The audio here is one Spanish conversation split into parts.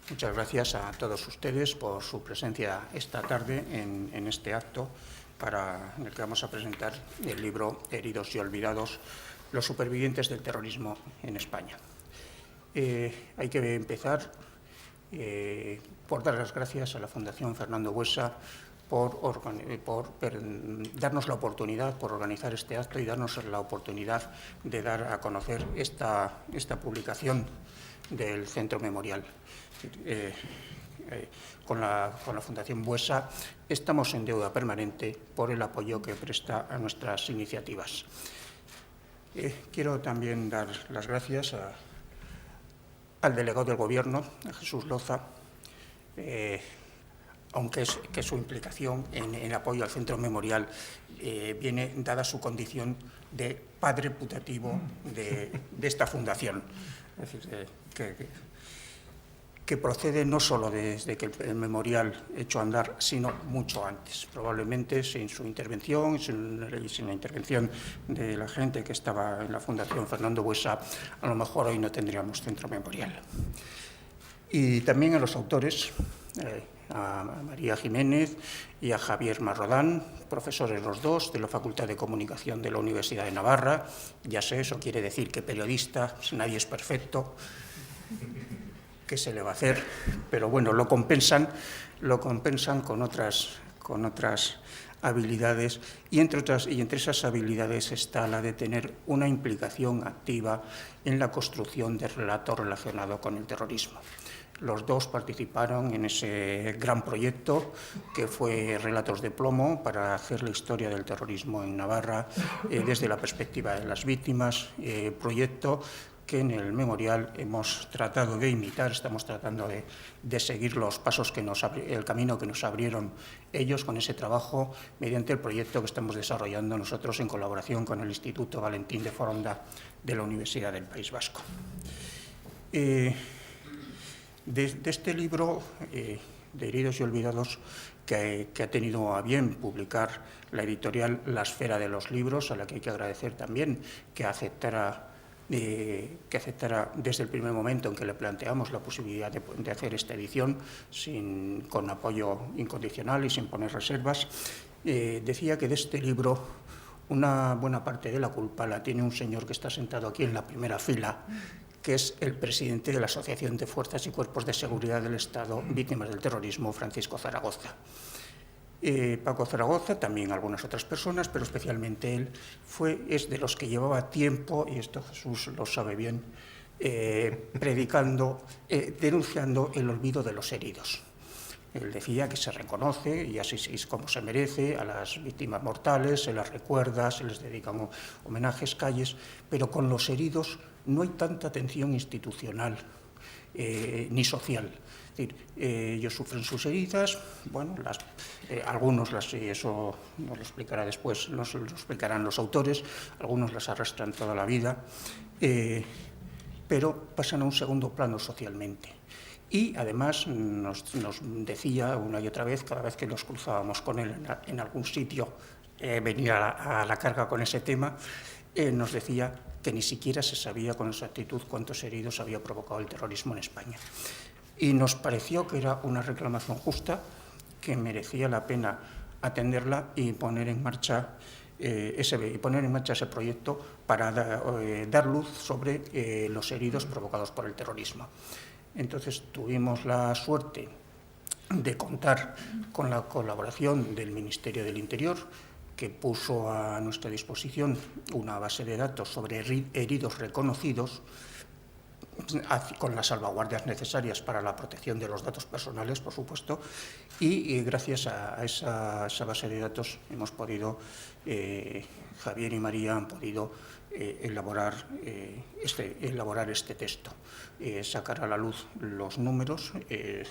Muchas gracias a todos ustedes por su presencia esta tarde en este acto en el que vamos a presentar el libro Heridos y olvidados, los supervivientes del terrorismo en España. Hay que empezar por dar las gracias a la Fundación Fernando Buesa por darnos la oportunidad, por organizar este acto y darnos la oportunidad de dar a conocer esta publicación del Centro Memorial. Con la Fundación Buesa estamos en deuda permanente por el apoyo que presta a nuestras iniciativas. Quiero también dar las gracias al delegado del Gobierno, a Jesús Loza, aunque su implicación en apoyo al Centro Memorial viene dada su condición de padre putativo de esta fundación. Es decir, que procede no solo desde que el memorial echó a andar, sino mucho antes. Probablemente sin su intervención, sin la intervención de la gente que estaba en la Fundación Fernando Buesa, a lo mejor hoy no tendríamos Centro Memorial. Y también a los autores, a María Jiménez y a Javier Marrodán, profesores los dos de la Facultad de Comunicación de la Universidad de Navarra. Ya sé, eso quiere decir que periodista, nadie es perfecto. ¿Qué se le va a hacer? Pero bueno, lo compensan con otras habilidades y entre esas habilidades está la de tener una implicación activa en la construcción de relatos relacionados con el terrorismo. Los dos participaron en ese gran proyecto que fue Relatos de Plomo para hacer la historia del terrorismo en Navarra desde la perspectiva de las víctimas, proyecto que en el memorial hemos tratado de imitar, estamos tratando de seguir los pasos el camino que nos abrieron ellos con ese trabajo mediante el proyecto que estamos desarrollando nosotros en colaboración con el Instituto Valentín de Foronda de la Universidad del País Vasco. De este libro de Heridos y Olvidados que ha tenido a bien publicar la editorial La Esfera de los Libros, a la que hay que agradecer también que aceptara desde el primer momento en que le planteamos la posibilidad de hacer esta edición con apoyo incondicional y sin poner reservas, decía que de este libro una buena parte de la culpa la tiene un señor que está sentado aquí en la primera fila, que es el presidente de la Asociación de Fuerzas y Cuerpos de Seguridad del Estado Víctimas del Terrorismo, Francisco Zaragoza. Paco Zaragoza, también algunas otras personas, pero especialmente él, es de los que llevaba tiempo, y esto Jesús lo sabe bien, denunciando el olvido de los heridos. Él decía que se reconoce, y así es como se merece, a las víctimas mortales, se las recuerda, se les dedican homenajes, calles, pero con los heridos no hay tanta atención institucional ni social. Es decir, ellos sufren sus heridas, bueno, algunos eso nos lo explicará después, nos lo explicarán los autores, algunos las arrastran toda la vida, pero pasan a un segundo plano socialmente. Y además nos decía una y otra vez, cada vez que nos cruzábamos con él en algún sitio, venía a la carga con ese tema, nos decía que ni siquiera se sabía con exactitud cuántos heridos había provocado el terrorismo en España. Y nos pareció que era una reclamación justa, que merecía la pena atenderla y poner en marcha ese proyecto para dar luz sobre los heridos provocados por el terrorismo. Entonces tuvimos la suerte de contar con la colaboración del Ministerio del Interior, que puso a nuestra disposición una base de datos sobre heridos reconocidos, con las salvaguardias necesarias para la protección de los datos personales, por supuesto, y gracias a esa base de datos hemos podido, Javier y María han podido elaborar este texto, sacar a la luz los números,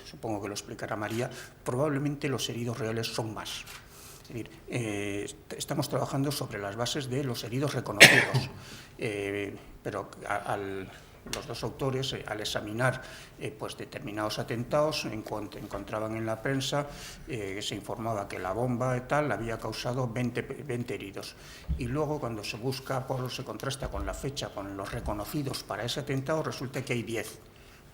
supongo que lo explicará María, probablemente los heridos reales son más. Es decir, estamos trabajando sobre las bases de los heridos reconocidos, pero los dos autores, al examinar determinados atentados, encontraban en la prensa se informaba que la bomba y tal había causado 20 heridos. Y luego, cuando se busca, se contrasta con la fecha, con los reconocidos para ese atentado, resulta que hay 10.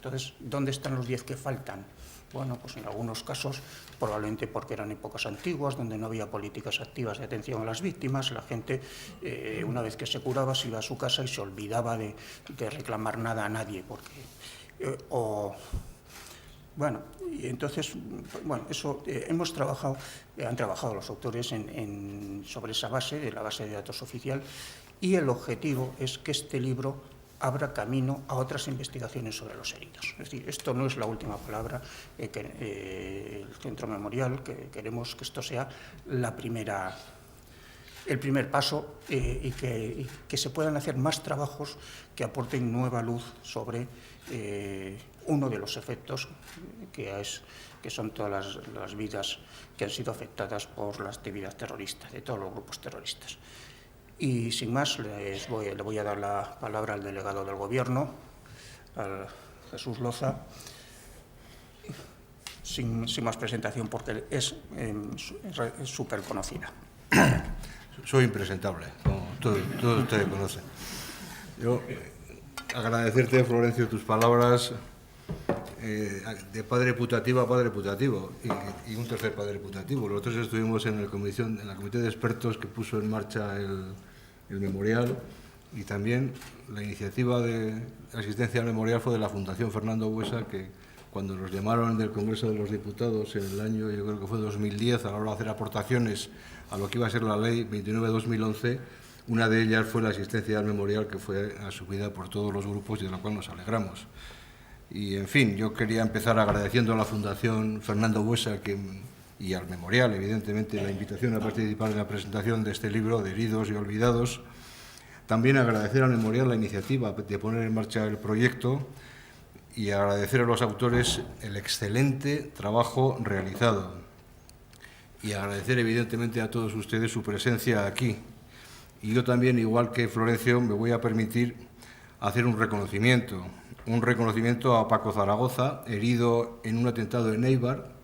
Entonces, ¿dónde están los 10 que faltan? Bueno, pues en algunos casos, probablemente porque eran épocas antiguas, donde no había políticas activas de atención a las víctimas, la gente, una vez que se curaba, se iba a su casa y se olvidaba de reclamar nada a nadie, porque... Bueno, y entonces, bueno, eso hemos trabajado, han trabajado los autores sobre esa base, de la base de datos oficial, y el objetivo es que este libro abra camino a otras investigaciones sobre los heridos. Es decir, esto no es la última palabra, el Centro Memorial, que queremos que esto sea el primer paso y que se puedan hacer más trabajos que aporten nueva luz sobre uno de los efectos que son todas las vidas que han sido afectadas por la actividad terrorista, de todos los grupos terroristas. Y sin más, le voy a dar la palabra al delegado del Gobierno, a Jesús Loza, sin más presentación, porque es súper conocida. Soy impresentable, como todos ustedes conocen. Yo agradecerte, Florencio, tus palabras de padre putativo a padre putativo y un tercer padre putativo. Nosotros estuvimos en la comité de expertos que puso en marcha el memorial, y también la iniciativa de asistencia al memorial fue de la Fundación Fernando Buesa, que cuando nos llamaron del Congreso de los Diputados en el año, yo creo que fue 2010, a la hora de hacer aportaciones a lo que iba a ser la ley 29/2011, una de ellas fue la asistencia al memorial, que fue asumida por todos los grupos y de la cual nos alegramos. Y, en fin, yo quería empezar agradeciendo a la Fundación Fernando Buesa y al memorial, evidentemente, la invitación a participar en la presentación de este libro de Heridos y Olvidados. También agradecer al memorial la iniciativa de poner en marcha el proyecto y agradecer a los autores el excelente trabajo realizado. Y agradecer, evidentemente, a todos ustedes su presencia aquí. Y yo también, igual que Florencio, me voy a permitir hacer un reconocimiento a Paco Zaragoza, herido en un atentado en Eibar,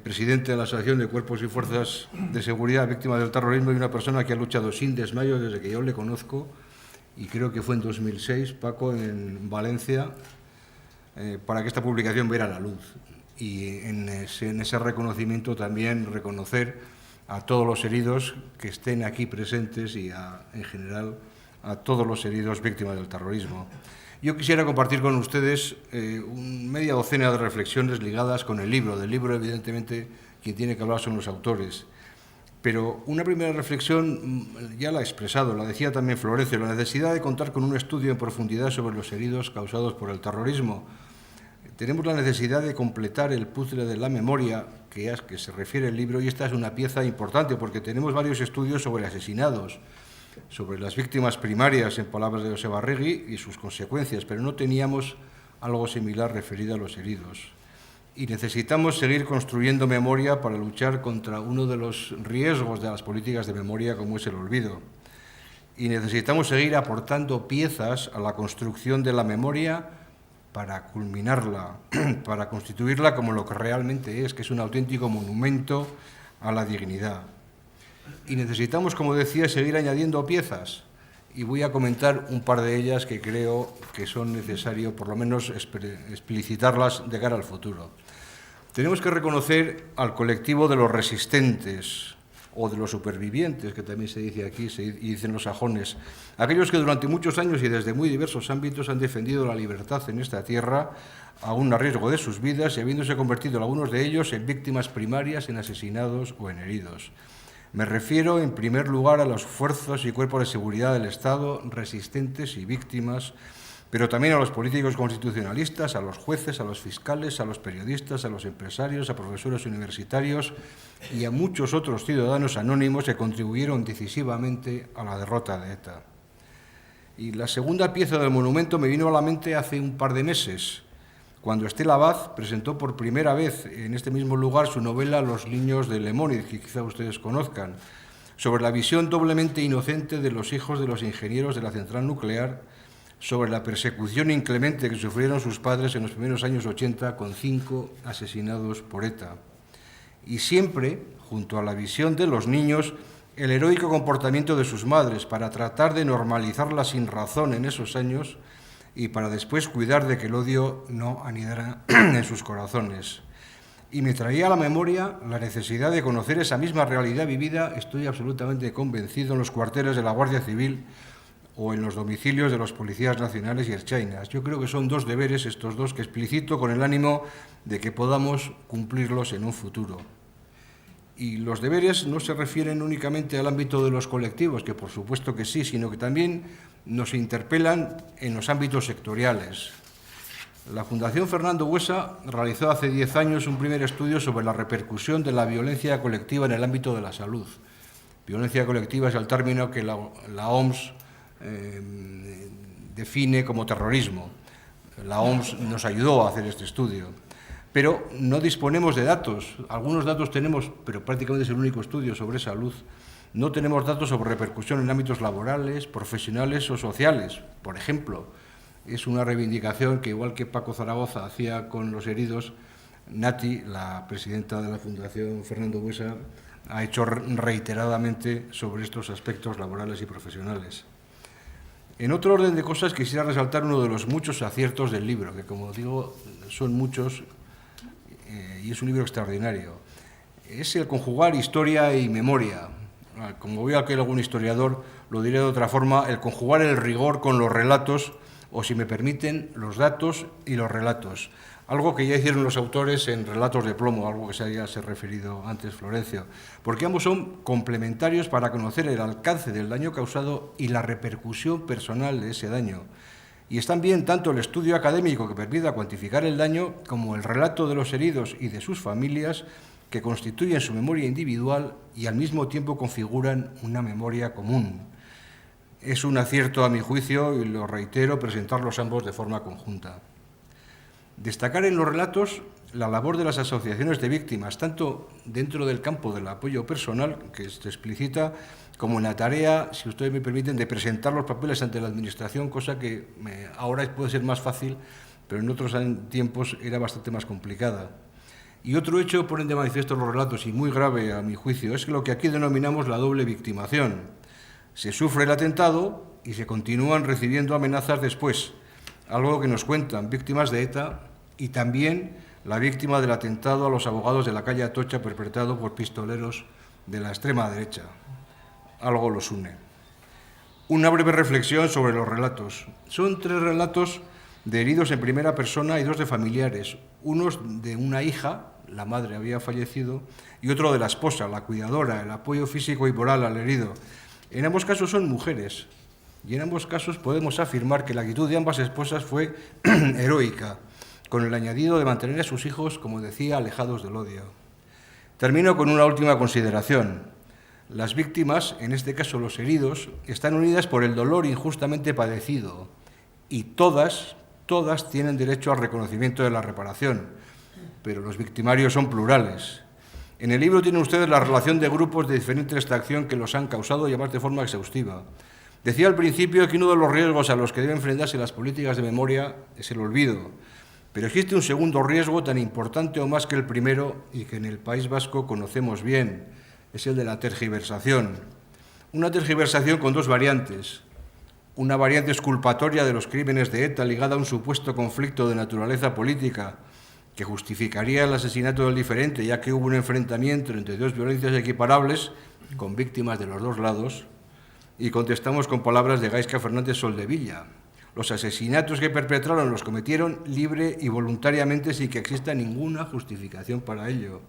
presidente de la Asociación de Cuerpos y Fuerzas de Seguridad Víctimas del Terrorismo, y una persona que ha luchado sin desmayo desde que yo le conozco, y creo que fue en 2006, Paco, en Valencia, para que esta publicación viera la luz. Y en ese reconocimiento también reconocer a todos los heridos que estén aquí presentes y en general a todos los heridos víctimas del terrorismo. Yo quisiera compartir con ustedes media docena de reflexiones ligadas con el libro. Del libro, evidentemente, quien tiene que hablar son los autores. Pero una primera reflexión ya la he expresado, la decía también Florencio, la necesidad de contar con un estudio en profundidad sobre los heridos causados por el terrorismo. Tenemos la necesidad de completar el puzzle de la memoria que se refiere el libro, y esta es una pieza importante porque tenemos varios estudios sobre asesinados, sobre las víctimas primarias, en palabras de Joseba Arregui, y sus consecuencias, pero no teníamos algo similar referido a los heridos. Y necesitamos seguir construyendo memoria para luchar contra uno de los riesgos de las políticas de memoria, como es el olvido. Y necesitamos seguir aportando piezas a la construcción de la memoria para culminarla, para constituirla como lo que realmente es, que es un auténtico monumento a la dignidad. Y necesitamos, como decía, seguir añadiendo piezas, y voy a comentar un par de ellas que creo que son necesarias, por lo menos explicitarlas de cara al futuro. Tenemos que reconocer al colectivo de los resistentes, o de los supervivientes, que también se dice aquí, y dicen los sajones, aquellos que durante muchos años y desde muy diversos ámbitos han defendido la libertad en esta tierra, aún a riesgo de sus vidas, y habiéndose convertido algunos de ellos en víctimas primarias, en asesinados o en heridos. Me refiero, en primer lugar, a los fuerzas y cuerpos de seguridad del Estado, resistentes y víctimas, pero también a los políticos constitucionalistas, a los jueces, a los fiscales, a los periodistas, a los empresarios, a profesores universitarios y a muchos otros ciudadanos anónimos que contribuyeron decisivamente a la derrota de ETA. Y la segunda pieza del monumento me vino a la mente hace un par de meses, cuando Estela Abad presentó por primera vez en este mismo lugar su novela Los niños de Lemóniz, que quizá ustedes conozcan, sobre la visión doblemente inocente de los hijos de los ingenieros de la central nuclear, sobre la persecución inclemente que sufrieron sus padres en los primeros años 80 con 5 asesinados por ETA. Y siempre, junto a la visión de los niños, el heroico comportamiento de sus madres para tratar de normalizar la sinrazón en esos años y para después cuidar de que el odio no anidara en sus corazones. Y me traía a la memoria la necesidad de conocer esa misma realidad vivida, estoy absolutamente convencido, en los cuarteles de la Guardia Civil o en los domicilios de los policías nacionales y ertzainas. Yo creo que son dos deberes, estos dos, que explicito con el ánimo de que podamos cumplirlos en un futuro. Y los deberes no se refieren únicamente al ámbito de los colectivos, que por supuesto que sí, sino que también nos interpelan en los ámbitos sectoriales. La Fundación Fernando Buesa realizó hace 10 años un primer estudio sobre la repercusión de la violencia colectiva en el ámbito de la salud. Violencia colectiva es el término que la OMS define como terrorismo. La OMS nos ayudó a hacer este estudio. Pero no disponemos de datos. Algunos datos tenemos, pero prácticamente es el único estudio sobre salud. No tenemos datos sobre repercusión en ámbitos laborales, profesionales o sociales. Por ejemplo, es una reivindicación que, igual que Paco Zaragoza hacía con los heridos, Nati, la presidenta de la Fundación Fernando Buesa, ha hecho reiteradamente sobre estos aspectos laborales y profesionales. En otro orden de cosas, quisiera resaltar uno de los muchos aciertos del libro, que, como digo, son muchos, y es un libro extraordinario. Es el conjugar historia y memoria. Como veo aquí algún historiador, lo diré de otra forma, el conjugar el rigor con los relatos, o si me permiten, los datos y los relatos. Algo que ya hicieron los autores en Relatos de plomo, algo que se haya referido antes Florencio, porque ambos son complementarios para conocer el alcance del daño causado y la repercusión personal de ese daño. Y están bien tanto el estudio académico que permita cuantificar el daño como el relato de los heridos y de sus familias que constituyen su memoria individual y al mismo tiempo configuran una memoria común. Es un acierto, a mi juicio, y lo reitero, presentarlos ambos de forma conjunta. Destacar en los relatos la labor de las asociaciones de víctimas, tanto dentro del campo del apoyo personal, que se explicita, como en la tarea, si ustedes me permiten, de presentar los papeles ante la Administración, cosa que ahora puede ser más fácil, pero en otros tiempos era bastante más complicada. Y otro hecho ponen de manifiesto los relatos, y muy grave a mi juicio, es lo que aquí denominamos la doble victimación. Se sufre el atentado y se continúan recibiendo amenazas después, algo que nos cuentan víctimas de ETA y también la víctima del atentado a los abogados de la calle Atocha perpetrado por pistoleros de la extrema derecha. Algo los une. Una breve reflexión sobre los relatos. Son 3 relatos de heridos en primera persona y 2 de familiares. Unos de una hija, la madre había fallecido, y otro de la esposa, la cuidadora, el apoyo físico y moral al herido. En ambos casos son mujeres, y en ambos casos podemos afirmar que la actitud de ambas esposas fue heroica, con el añadido de mantener a sus hijos, como decía, alejados del odio. Termino con una última consideración. Las víctimas, en este caso los heridos, están unidas por el dolor injustamente padecido, y todas tienen derecho al reconocimiento de la reparación, pero los victimarios son plurales. En el libro tienen ustedes la relación de grupos de diferente extracción que los han causado y además de forma exhaustiva. Decía al principio que uno de los riesgos a los que deben enfrentarse las políticas de memoria es el olvido, pero existe un segundo riesgo tan importante o más que el primero y que en el País Vasco conocemos bien, es el de la tergiversación. Una tergiversación con 2 variantes. Una variante exculpatoria de los crímenes de ETA ligada a un supuesto conflicto de naturaleza política que justificaría el asesinato del diferente, ya que hubo un enfrentamiento entre 2 violencias equiparables con víctimas de los 2 lados, y contestamos con palabras de Gaizka Fernández Soldevilla. Los asesinatos que perpetraron los cometieron libre y voluntariamente sin que exista ninguna justificación para ello.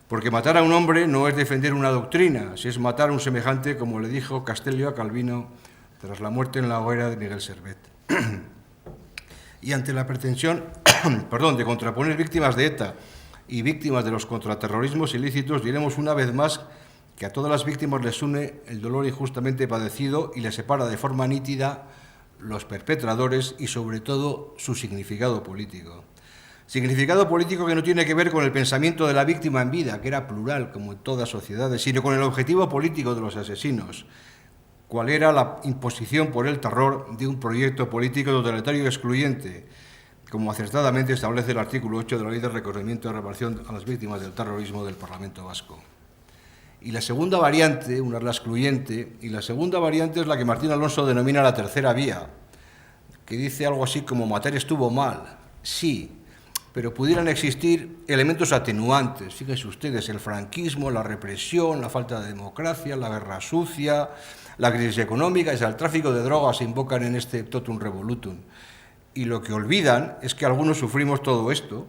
Porque matar a un hombre no es defender una doctrina, si es matar a un semejante, como le dijo Castellio a Calvino tras la muerte en la hoguera de Miguel Servet. Y ante la pretensión de contraponer víctimas de ETA y víctimas de los contraterrorismos ilícitos, diremos una vez más que a todas las víctimas les une el dolor injustamente padecido y les separa de forma nítida los perpetradores y, sobre todo, su significado político. Significado político que no tiene que ver con el pensamiento de la víctima en vida, que era plural, como en todas sociedades, sino con el objetivo político de los asesinos. ¿Cuál era la imposición por el terror de un proyecto político totalitario y excluyente, como acertadamente establece el artículo 8 de la Ley de Reconocimiento y Reparación a las Víctimas del Terrorismo del Parlamento Vasco? Y la segunda variante, una es la excluyente, y la segunda variante es la que Martín Alonso denomina la tercera vía, que dice algo así como matar estuvo mal. Sí, pero pudieran existir elementos atenuantes. Fíjense ustedes, el franquismo, la represión, la falta de democracia, la guerra sucia, la crisis económica, el tráfico de drogas se invocan en este totum revolutum. Y lo que olvidan es que algunos sufrimos todo esto,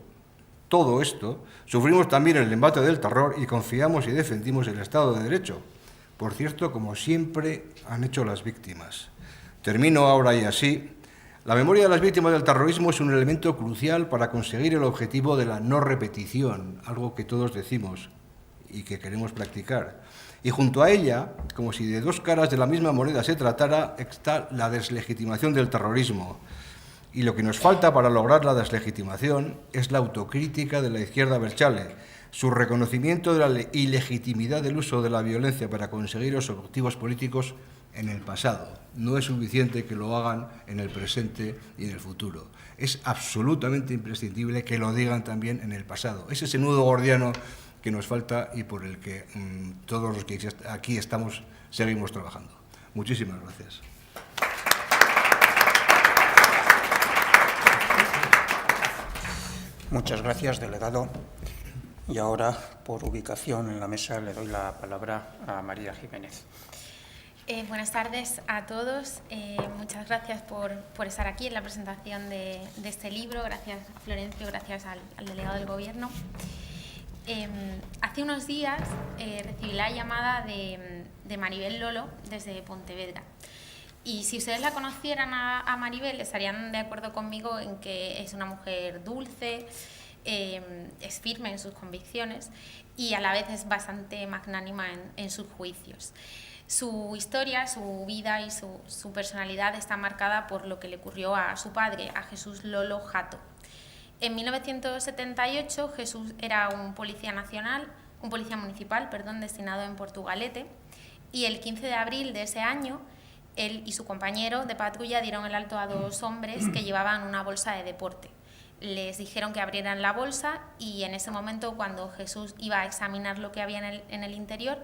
sufrimos también el embate del terror y confiamos y defendimos el Estado de Derecho. Por cierto, como siempre han hecho las víctimas. Termino ahora y así. La memoria de las víctimas del terrorismo es un elemento crucial para conseguir el objetivo de la no repetición, algo que todos decimos y que queremos practicar. Y junto a ella, como si de dos caras de la misma moneda se tratara, está la deslegitimación del terrorismo. Y lo que nos falta para lograr la deslegitimación es la autocrítica de la izquierda abertzale, su reconocimiento de la ilegitimidad del uso de la violencia para conseguir los objetivos políticos en el pasado. No es suficiente que lo hagan en el presente y en el futuro. Es absolutamente imprescindible que lo digan también en el pasado. Es ese nudo gordiano que nos falta y por el que todos los que aquí estamos seguimos trabajando. Muchísimas gracias. Muchas gracias, delegado. Y ahora, por ubicación en la mesa, le doy la palabra a María Jiménez. Buenas tardes a todos. Muchas gracias por estar aquí en la presentación de este libro. Gracias a Florencio, gracias al delegado del Gobierno. Hace unos días recibí la llamada de Maribel Lolo desde Pontevedra. Y si ustedes la conocieran a Maribel, estarían de acuerdo conmigo en que es una mujer dulce, es firme en sus convicciones y a la vez es bastante magnánima en sus juicios. Su historia, su vida y su personalidad está marcada por lo que le ocurrió a su padre, a Jesús Lolo Jato. En 1978 Jesús era un policía municipal, destinado en Portugalete, y el 15 de abril de ese año él y su compañero de patrulla dieron el alto a dos hombres que llevaban una bolsa de deporte. Les dijeron que abrieran la bolsa y en ese momento, cuando Jesús iba a examinar lo que había en el interior,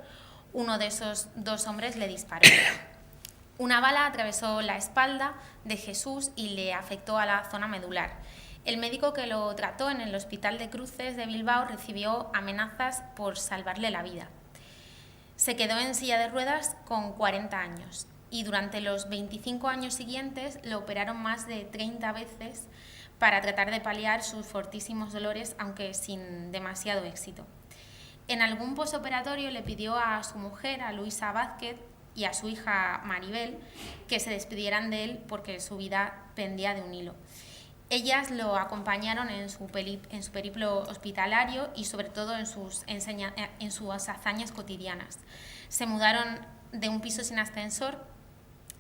uno de esos dos hombres le disparó. Una bala atravesó la espalda de Jesús y le afectó a la zona medular. El médico que lo trató en el Hospital de Cruces de Bilbao recibió amenazas por salvarle la vida. Se quedó en silla de ruedas con 40 años y durante los 25 años siguientes lo operaron más de 30 veces para tratar de paliar sus fortísimos dolores, aunque sin demasiado éxito. En algún posoperatorio le pidió a su mujer, a Luisa Vázquez, y a su hija Maribel, que se despidieran de él porque su vida pendía de un hilo. Ellas lo acompañaron en su periplo hospitalario y sobre todo en sus hazañas cotidianas. Se mudaron de un piso sin ascensor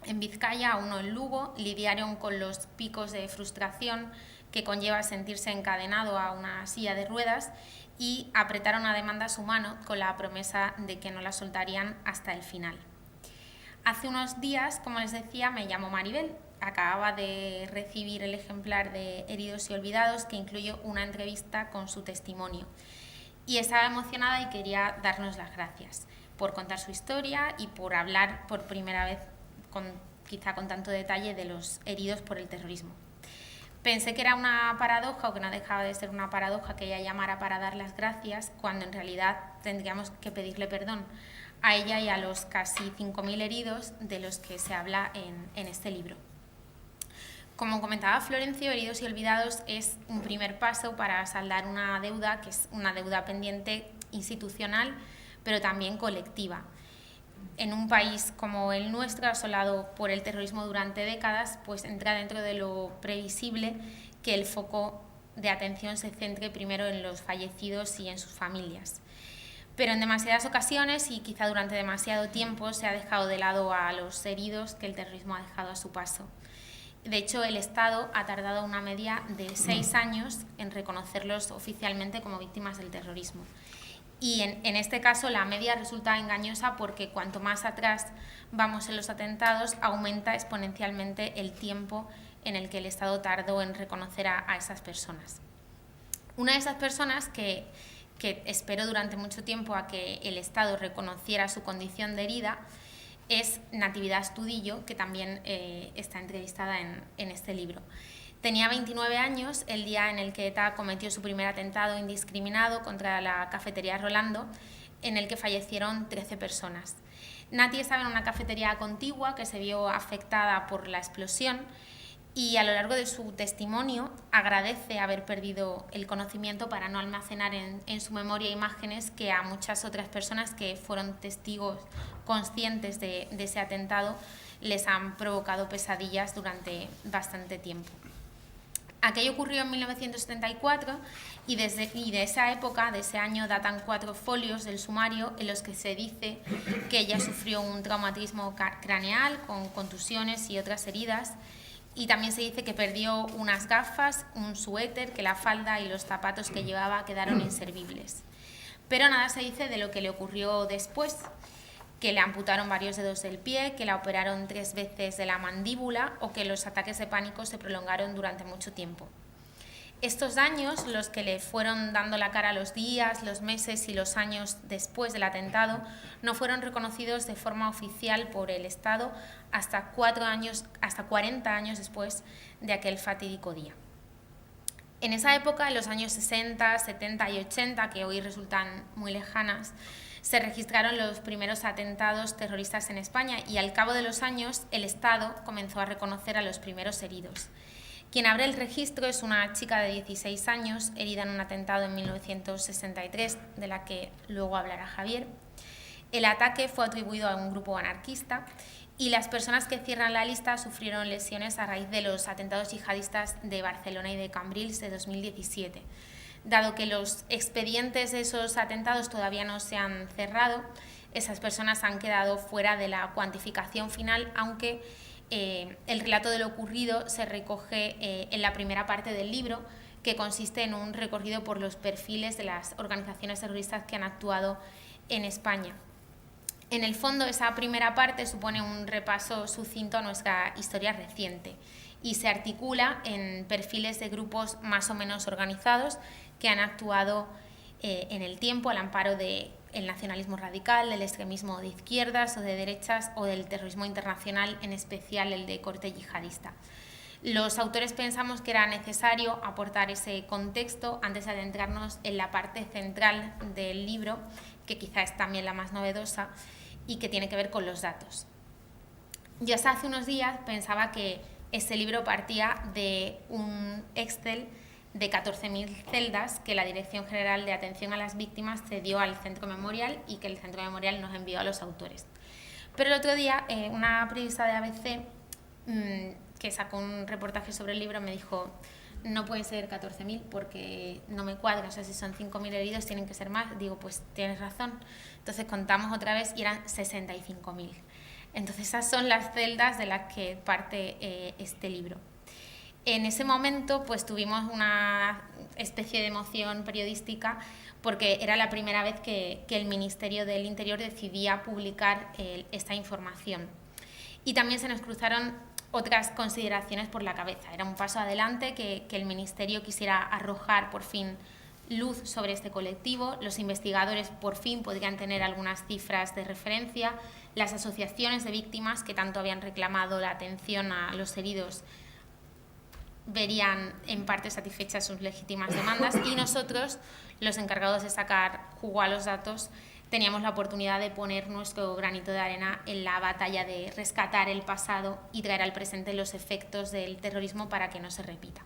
en Vizcaya a uno en Lugo, lidiaron con los picos de frustración que conlleva sentirse encadenado a una silla de ruedas y apretaron a demanda su mano con la promesa de que no la soltarían hasta el final. Hace unos días, como les decía, me llamó Maribel. Acababa de recibir el ejemplar de Heridos y Olvidados, que incluye una entrevista con su testimonio. Y estaba emocionada y quería darnos las gracias por contar su historia y por hablar por primera vez, quizá con tanto detalle, de los heridos por el terrorismo. Pensé que era una paradoja, o que no dejaba de ser una paradoja, que ella llamara para dar las gracias, cuando en realidad tendríamos que pedirle perdón a ella y a los casi 5.000 heridos de los que se habla en este libro. Como comentaba Florencio, Heridos y Olvidados es un primer paso para saldar una deuda, que es una deuda pendiente institucional, pero también colectiva. En un país como el nuestro, asolado por el terrorismo durante décadas, pues entra dentro de lo previsible que el foco de atención se centre primero en los fallecidos y en sus familias. Pero en demasiadas ocasiones y quizá durante demasiado tiempo se ha dejado de lado a los heridos que el terrorismo ha dejado a su paso. De hecho, el Estado ha tardado una media de 6 años en reconocerlos oficialmente como víctimas del terrorismo. Y en este caso la media resulta engañosa porque cuanto más atrás vamos en los atentados, aumenta exponencialmente el tiempo en el que el Estado tardó en reconocer a esas personas. Una de esas personas que esperó durante mucho tiempo a que el Estado reconociera su condición de herida es Natividad Astudillo, que también está entrevistada en este libro. Tenía 29 años el día en el que ETA cometió su primer atentado indiscriminado contra la cafetería Rolando, en el que fallecieron 13 personas. Nati estaba en una cafetería contigua que se vio afectada por la explosión y a lo largo de su testimonio agradece haber perdido el conocimiento para no almacenar en su memoria imágenes que a muchas otras personas que fueron testigos conscientes de ese atentado les han provocado pesadillas durante bastante tiempo. Aquello ocurrió en 1974 y de esa época, de ese año, datan 4 folios del sumario en los que se dice que ella sufrió un traumatismo craneal con contusiones y otras heridas, y también se dice que perdió unas gafas, un suéter, que la falda y los zapatos que llevaba quedaron inservibles. Pero nada se dice de lo que le ocurrió después, que le amputaron varios dedos del pie, que la operaron 3 veces de la mandíbula o que los ataques de pánico se prolongaron durante mucho tiempo. Estos daños, los que le fueron dando la cara los días, los meses y los años después del atentado, no fueron reconocidos de forma oficial por el Estado hasta 40 años después de aquel fatídico día. En esa época, en los años 60, 70 y 80, que hoy resultan muy lejanas, se registraron los primeros atentados terroristas en España y al cabo de los años el Estado comenzó a reconocer a los primeros heridos. Quien abre el registro es una chica de 16 años herida en un atentado en 1963, de la que luego hablará Javier. El ataque fue atribuido a un grupo anarquista y las personas que cierran la lista sufrieron lesiones a raíz de los atentados yihadistas de Barcelona y de Cambrils de 2017. Dado que los expedientes de esos atentados todavía no se han cerrado, esas personas han quedado fuera de la cuantificación final, aunque el relato de lo ocurrido se recoge en la primera parte del libro, que consiste en un recorrido por los perfiles de las organizaciones terroristas que han actuado en España. En el fondo, esa primera parte supone un repaso sucinto a nuestra historia reciente y se articula en perfiles de grupos más o menos organizados que han actuado en el tiempo al amparo del nacionalismo radical, del extremismo de izquierdas o de derechas o del terrorismo internacional, en especial el de corte yihadista. Los autores pensamos que era necesario aportar ese contexto antes de adentrarnos en la parte central del libro, que quizá es también la más novedosa y que tiene que ver con los datos. Yo hasta hace unos días pensaba que este libro partía de un Excel de 14.000 celdas que la Dirección General de Atención a las Víctimas cedió al Centro Memorial y que el Centro Memorial nos envió a los autores. Pero el otro día una periodista de ABC que sacó un reportaje sobre el libro me dijo: no pueden ser 14.000 porque no me cuadra, o sea, si son 5.000 heridos tienen que ser más. Digo, pues tienes razón. Entonces contamos otra vez y eran 65.000. Entonces esas son las celdas de las que parte este libro. En ese momento pues tuvimos una especie de emoción periodística porque era la primera vez que el Ministerio del Interior decidía publicar esta información. Y también se nos cruzaron otras consideraciones por la cabeza. Era un paso adelante que el Ministerio quisiera arrojar por fin luz sobre este colectivo. Los investigadores por fin podrían tener algunas cifras de referencia. Las asociaciones de víctimas que tanto habían reclamado la atención a los heridos verían en parte satisfechas sus legítimas demandas y nosotros, los encargados de sacar jugo a los datos, teníamos la oportunidad de poner nuestro granito de arena en la batalla de rescatar el pasado y traer al presente los efectos del terrorismo para que no se repita.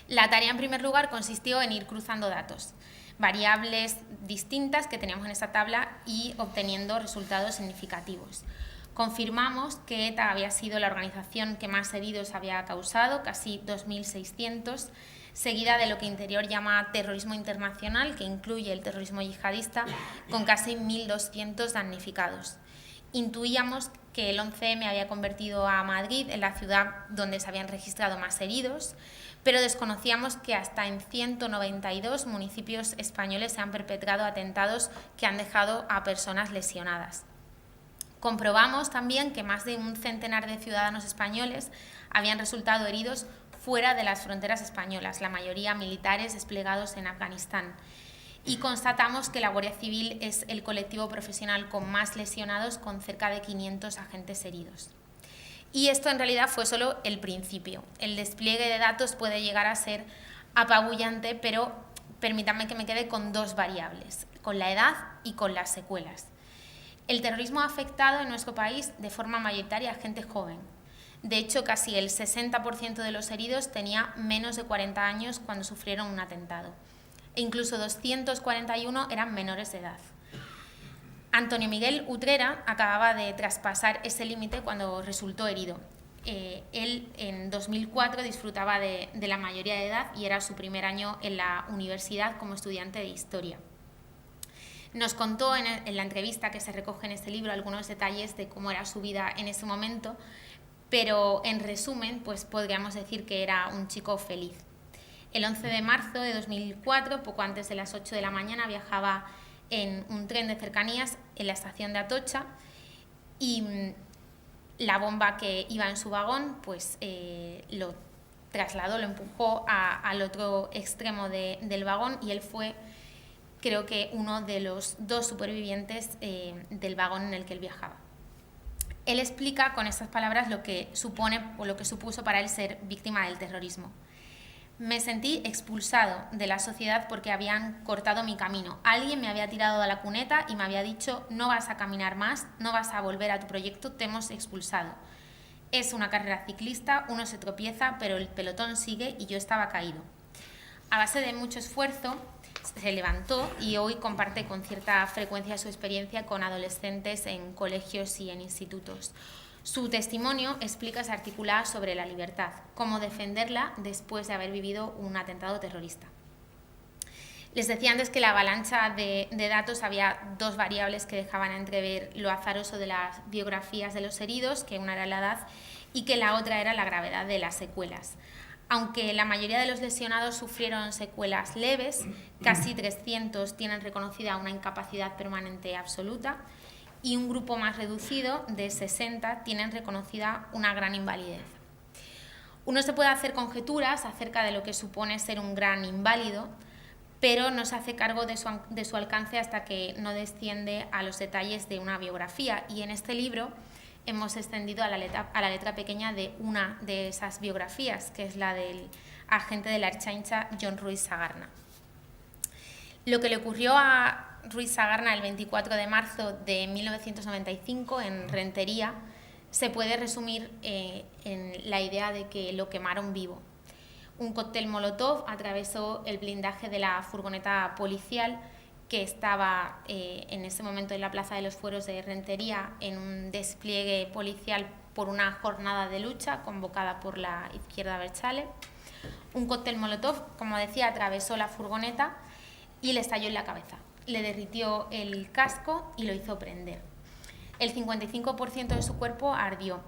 La tarea, en primer lugar, consistió en ir cruzando datos, variables distintas que teníamos en esta tabla y obteniendo resultados significativos. Confirmamos que ETA había sido la organización que más heridos había causado, casi 2.600, seguida de lo que Interior llama terrorismo internacional, que incluye el terrorismo yihadista, con casi 1.200 damnificados. Intuíamos que el 11M había convertido a Madrid en la ciudad donde se habían registrado más heridos, pero desconocíamos que hasta en 192 municipios españoles se han perpetrado atentados que han dejado a personas lesionadas. Comprobamos también que más de un centenar de ciudadanos españoles habían resultado heridos fuera de las fronteras españolas, la mayoría militares desplegados en Afganistán. y constatamos que la Guardia Civil es el colectivo profesional con más lesionados, con cerca de 500 agentes heridos. Y esto en realidad fue solo el principio. El despliegue de datos puede llegar a ser apabullante, pero permítanme que me quede con dos variables, con la edad y con las secuelas. El terrorismo ha afectado en nuestro país de forma mayoritaria a gente joven. De hecho, casi el 60% de los heridos tenía menos de 40 años cuando sufrieron un atentado. E incluso 241 eran menores de edad. Antonio Miguel Utrera acababa de traspasar ese límite cuando resultó herido. Él en 2004 disfrutaba de la mayoría de edad y era su primer año en la universidad como estudiante de Historia. Nos contó en la entrevista que se recoge en este libro algunos detalles de cómo era su vida en ese momento, pero en resumen pues podríamos decir que era un chico feliz. El 11 de marzo de 2004, poco antes de las 8 de la mañana, viajaba en un tren de cercanías en la estación de Atocha y la bomba que iba en su vagón pues lo trasladó, lo empujó al otro extremo del vagón y él fue, creo que, uno de los dos supervivientes del vagón en el que él viajaba. Él explica con estas palabras lo que supone o lo que supuso para él ser víctima del terrorismo. Me sentí expulsado de la sociedad porque habían cortado mi camino. Alguien me había tirado a la cuneta y me había dicho: no vas a caminar más, no vas a volver a tu proyecto, te hemos expulsado. Es una carrera ciclista, uno se tropieza, pero el pelotón sigue y yo estaba caído. A base de mucho esfuerzo se levantó y hoy comparte con cierta frecuencia su experiencia con adolescentes en colegios y en institutos. Su testimonio explica, se articula sobre la libertad, cómo defenderla después de haber vivido un atentado terrorista. Les decía antes que la avalancha de datos había dos variables que dejaban entrever lo azaroso de las biografías de los heridos, que una era la edad y que la otra era la gravedad de las secuelas. Aunque la mayoría de los lesionados sufrieron secuelas leves, casi 300 tienen reconocida una incapacidad permanente absoluta y un grupo más reducido, de 60, tienen reconocida una gran invalidez. Uno se puede hacer conjeturas acerca de lo que supone ser un gran inválido, pero no se hace cargo de su alcance hasta que no desciende a los detalles de una biografía. Y en este libro hemos extendido a la letra pequeña de una de esas biografías, que es la del agente de la Ertzaintza, Jon Ruiz Sagarna. Lo que le ocurrió a Ruiz Sagarna el 24 de marzo de 1995 en Rentería se puede resumir en la idea de que lo quemaron vivo. Un cóctel molotov atravesó el blindaje de la furgoneta policial que estaba en ese momento en la Plaza de los Fueros de Rentería en un despliegue policial por una jornada de lucha convocada por la Izquierda Abertzale. Un cóctel molotov, como decía, atravesó la furgoneta y le estalló en la cabeza. Le derritió el casco y lo hizo prender. El 55% de su cuerpo ardió.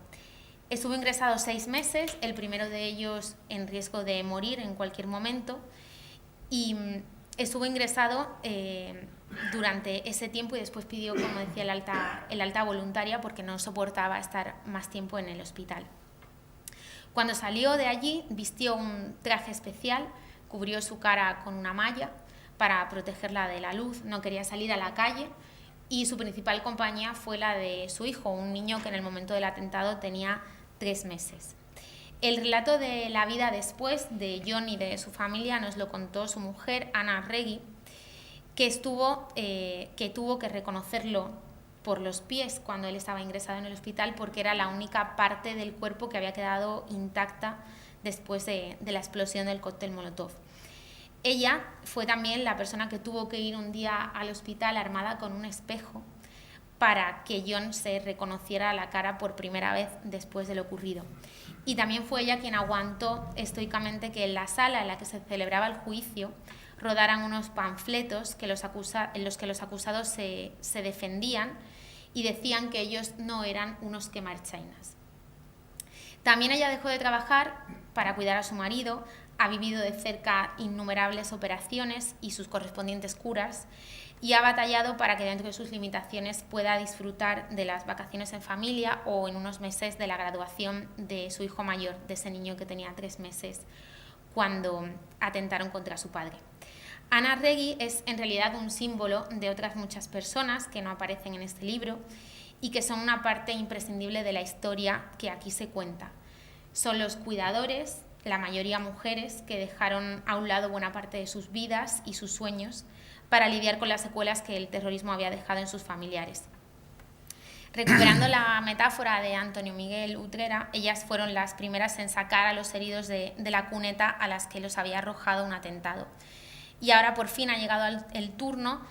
Estuvo ingresado 6 meses, el primero de ellos en riesgo de morir en cualquier momento, y estuvo ingresado durante ese tiempo y después pidió, como decía, el alta voluntaria porque no soportaba estar más tiempo en el hospital. Cuando salió de allí, vistió un traje especial, cubrió su cara con una malla para protegerla de la luz, no quería salir a la calle y su principal compañía fue la de su hijo, un niño que en el momento del atentado tenía 3 meses. El relato de la vida después de Jon y de su familia nos lo contó su mujer, Ana Arregui, que tuvo que reconocerlo por los pies cuando él estaba ingresado en el hospital porque era la única parte del cuerpo que había quedado intacta después de la explosión del cóctel molotov. Ella fue también la persona que tuvo que ir un día al hospital armada con un espejo para que Jon se reconociera la cara por primera vez después de lo ocurrido. Y también fue ella quien aguantó estoicamente que en la sala en la que se celebraba el juicio rodaran unos panfletos en los que los acusados se defendían y decían que ellos no eran unos quemarchainas. También ella dejó de trabajar para cuidar a su marido, ha vivido de cerca innumerables operaciones y sus correspondientes curas y ha batallado para que dentro de sus limitaciones pueda disfrutar de las vacaciones en familia o en unos meses de la graduación de su hijo mayor, de ese niño que tenía 3 meses cuando atentaron contra su padre. Ana Arregui es en realidad un símbolo de otras muchas personas que no aparecen en este libro y que son una parte imprescindible de la historia que aquí se cuenta. Son los cuidadores, la mayoría mujeres, que dejaron a un lado buena parte de sus vidas y sus sueños para lidiar con las secuelas que el terrorismo había dejado en sus familiares. Recuperando la metáfora de Antonio Miguel Utrera, ellas fueron las primeras en sacar a los heridos de la cuneta a las que los había arrojado un atentado. Y ahora por fin ha llegado el turno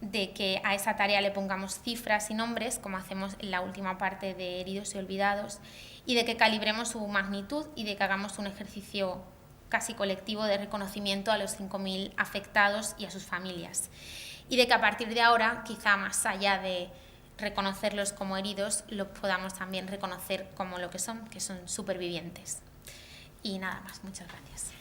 de que a esa tarea le pongamos cifras y nombres, como hacemos en la última parte de Heridos y Olvidados, y de que calibremos su magnitud y de que hagamos un ejercicio casi colectivo de reconocimiento a los 5.000 afectados y a sus familias. Y de que a partir de ahora, quizá más allá de reconocerlos como heridos, los podamos también reconocer como lo que son supervivientes. Y nada más, muchas gracias.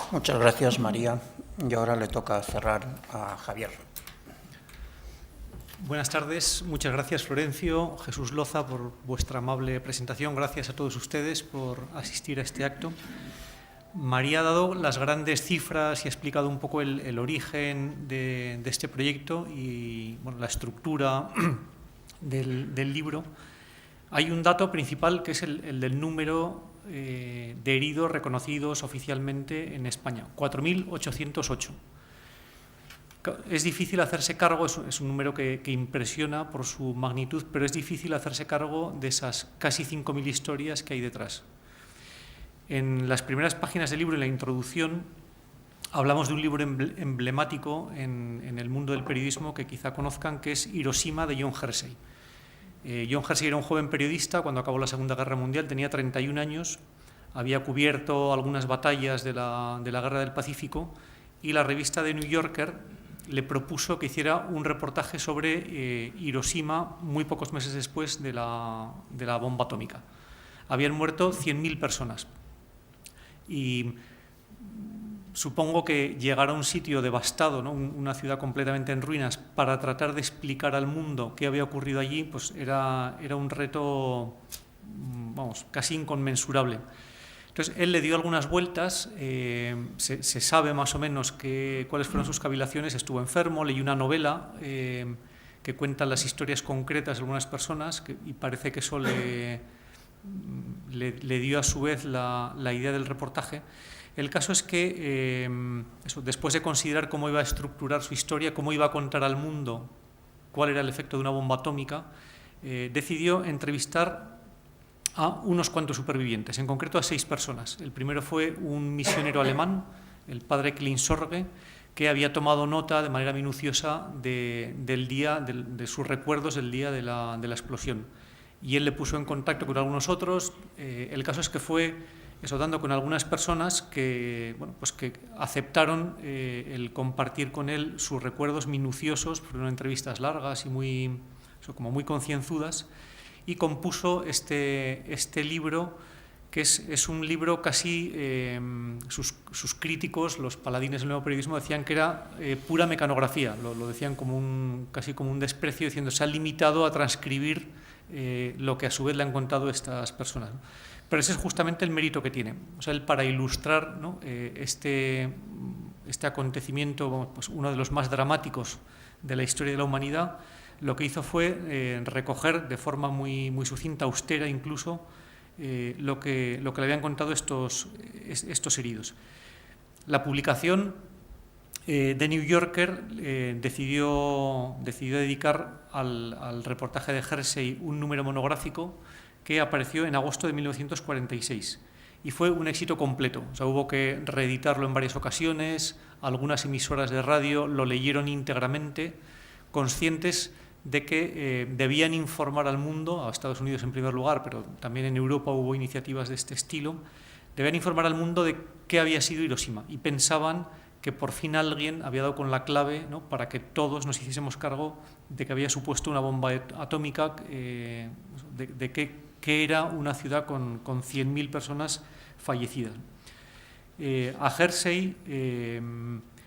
Muchas gracias, María. Y ahora le toca cerrar a Javier. Buenas tardes, muchas gracias Florencio, Jesús Loza por vuestra amable presentación, gracias a todos ustedes por asistir a este acto. María ha dado las grandes cifras y ha explicado un poco el origen de este proyecto y bueno, la estructura del libro. Hay un dato principal que es el del número de heridos reconocidos oficialmente en España, 4.808. Es difícil hacerse cargo, es un número que impresiona por su magnitud, pero es difícil hacerse cargo de esas casi 5.000 historias que hay detrás. En las primeras páginas del libro, en la introducción, hablamos de un libro emblemático en el mundo del periodismo que quizá conozcan, que es Hiroshima, de John Hersey. John Hersey era un joven periodista cuando acabó la Segunda Guerra Mundial, tenía 31 años, había cubierto algunas batallas de la Guerra del Pacífico y la revista The New Yorker le propuso que hiciera un reportaje sobre Hiroshima muy pocos meses después de la bomba atómica. Habían muerto 100.000 personas y supongo que llegar a un sitio devastado, ¿no? Una ciudad completamente en ruinas, para tratar de explicar al mundo qué había ocurrido allí, pues era un reto, vamos, casi inconmensurable. Entonces, él le dio algunas vueltas, se sabe más o menos cuáles fueron sus cavilaciones, estuvo enfermo, leyó una novela que cuenta las historias concretas de algunas personas y parece que eso le dio a su vez la idea del reportaje. El caso es que, después de considerar cómo iba a estructurar su historia, cómo iba a contar al mundo cuál era el efecto de una bomba atómica, decidió entrevistar a unos cuantos supervivientes, en concreto a 6 personas. El primero fue un misionero alemán, el padre Klinsorge, que había tomado nota de manera minuciosa de sus recuerdos del día de la explosión. Y él le puso en contacto con algunos otros. El caso es que fue dando con algunas personas que aceptaron el compartir con él sus recuerdos minuciosos, fueron entrevistas largas y muy concienzudas, y compuso este libro, que es un libro casi, sus críticos, los paladines del nuevo periodismo, decían que era pura mecanografía, lo decían casi como un desprecio, diciendo se ha limitado a transcribir lo que a su vez le han contado estas personas, ¿no? Pero ese es justamente el mérito que tiene. O sea, él, para ilustrar, ¿no? este acontecimiento, pues uno de los más dramáticos de la historia de la humanidad, lo que hizo fue recoger de forma muy sucinta, austera incluso, lo que le habían contado estos heridos. La publicación The New Yorker decidió dedicar al reportaje de Hersey un número monográfico que apareció en agosto de 1946 y fue un éxito completo. O sea, hubo que reeditarlo en varias ocasiones, algunas emisoras de radio lo leyeron íntegramente, conscientes de que debían informar al mundo, a Estados Unidos en primer lugar, pero también en Europa hubo iniciativas de este estilo, debían informar al mundo de qué había sido Hiroshima, y pensaban que por fin alguien había dado con la clave, ¿no? Para que todos nos hiciésemos cargo de que había supuesto una bomba atómica, de qué era una ciudad con 100.000 personas fallecidas. A Hersey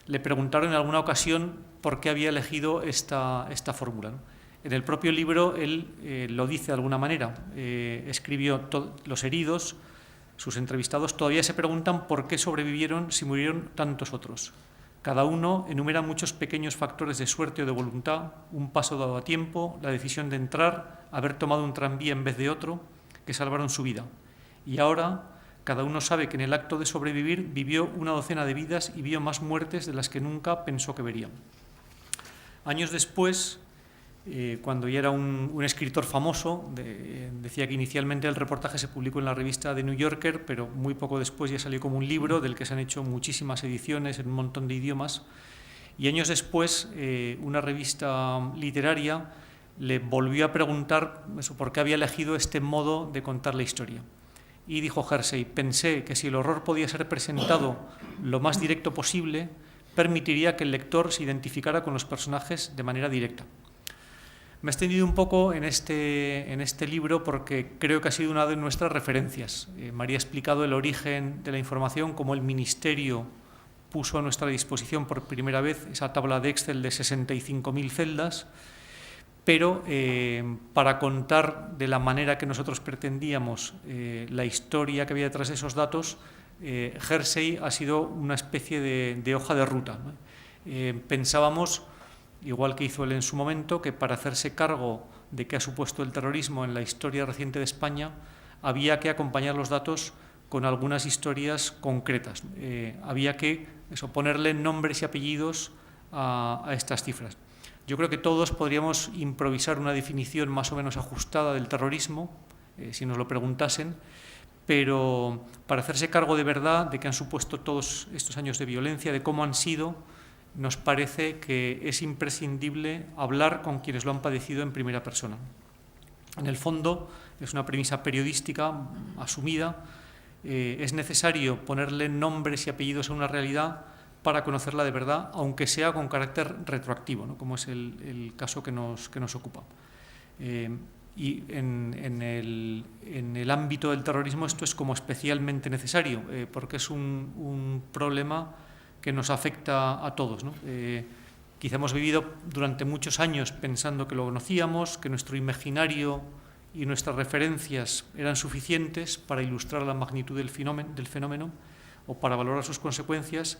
le preguntaron en alguna ocasión por qué había elegido esta fórmula, ¿no? En el propio libro él lo dice de alguna manera. Escribió: los heridos, sus entrevistados, todavía se preguntan por qué sobrevivieron si murieron tantos otros. Cada uno enumera muchos pequeños factores de suerte o de voluntad, un paso dado a tiempo, la decisión de entrar, haber tomado un tranvía en vez de otro, que salvaron su vida. Y ahora cada uno sabe que en el acto de sobrevivir vivió una docena de vidas y vio más muertes de las que nunca pensó que vería. Años después, cuando ya era un escritor famoso, decía que inicialmente el reportaje se publicó en la revista The New Yorker, pero muy poco después ya salió como un libro del que se han hecho muchísimas ediciones en un montón de idiomas. Y años después, una revista literaria le volvió a preguntar por qué había elegido este modo de contar la historia. Y dijo Hersey: pensé que si el horror podía ser presentado lo más directo posible, permitiría que el lector se identificara con los personajes de manera directa. Me he extendido un poco en este libro porque creo que ha sido una de nuestras referencias. María ha explicado el origen de la información, cómo el Ministerio puso a nuestra disposición por primera vez esa tabla de Excel de 65.000 celdas, pero para contar de la manera que nosotros pretendíamos la historia que había detrás de esos datos, Hersey ha sido una especie de hoja de ruta, ¿no? Pensábamos, igual que hizo él en su momento, que para hacerse cargo de qué ha supuesto el terrorismo en la historia reciente de España, había que acompañar los datos con algunas historias concretas. Había que ponerle nombres y apellidos a estas cifras. Yo creo que todos podríamos improvisar una definición más o menos ajustada del terrorismo, si nos lo preguntasen, pero para hacerse cargo de verdad de qué han supuesto todos estos años de violencia, de cómo han sido, nos parece que es imprescindible hablar con quienes lo han padecido en primera persona. En el fondo, es una premisa periodística asumida. Es necesario ponerle nombres y apellidos a una realidad para conocerla de verdad, aunque sea con carácter retroactivo, ¿no?, como es el caso que nos ocupa. Y en el ámbito del terrorismo esto es como especialmente necesario, porque es un problema que nos afecta a todos, ¿no? Quizá hemos vivido durante muchos años pensando que lo conocíamos, que nuestro imaginario y nuestras referencias eran suficientes para ilustrar la magnitud del fenómeno o para valorar sus consecuencias,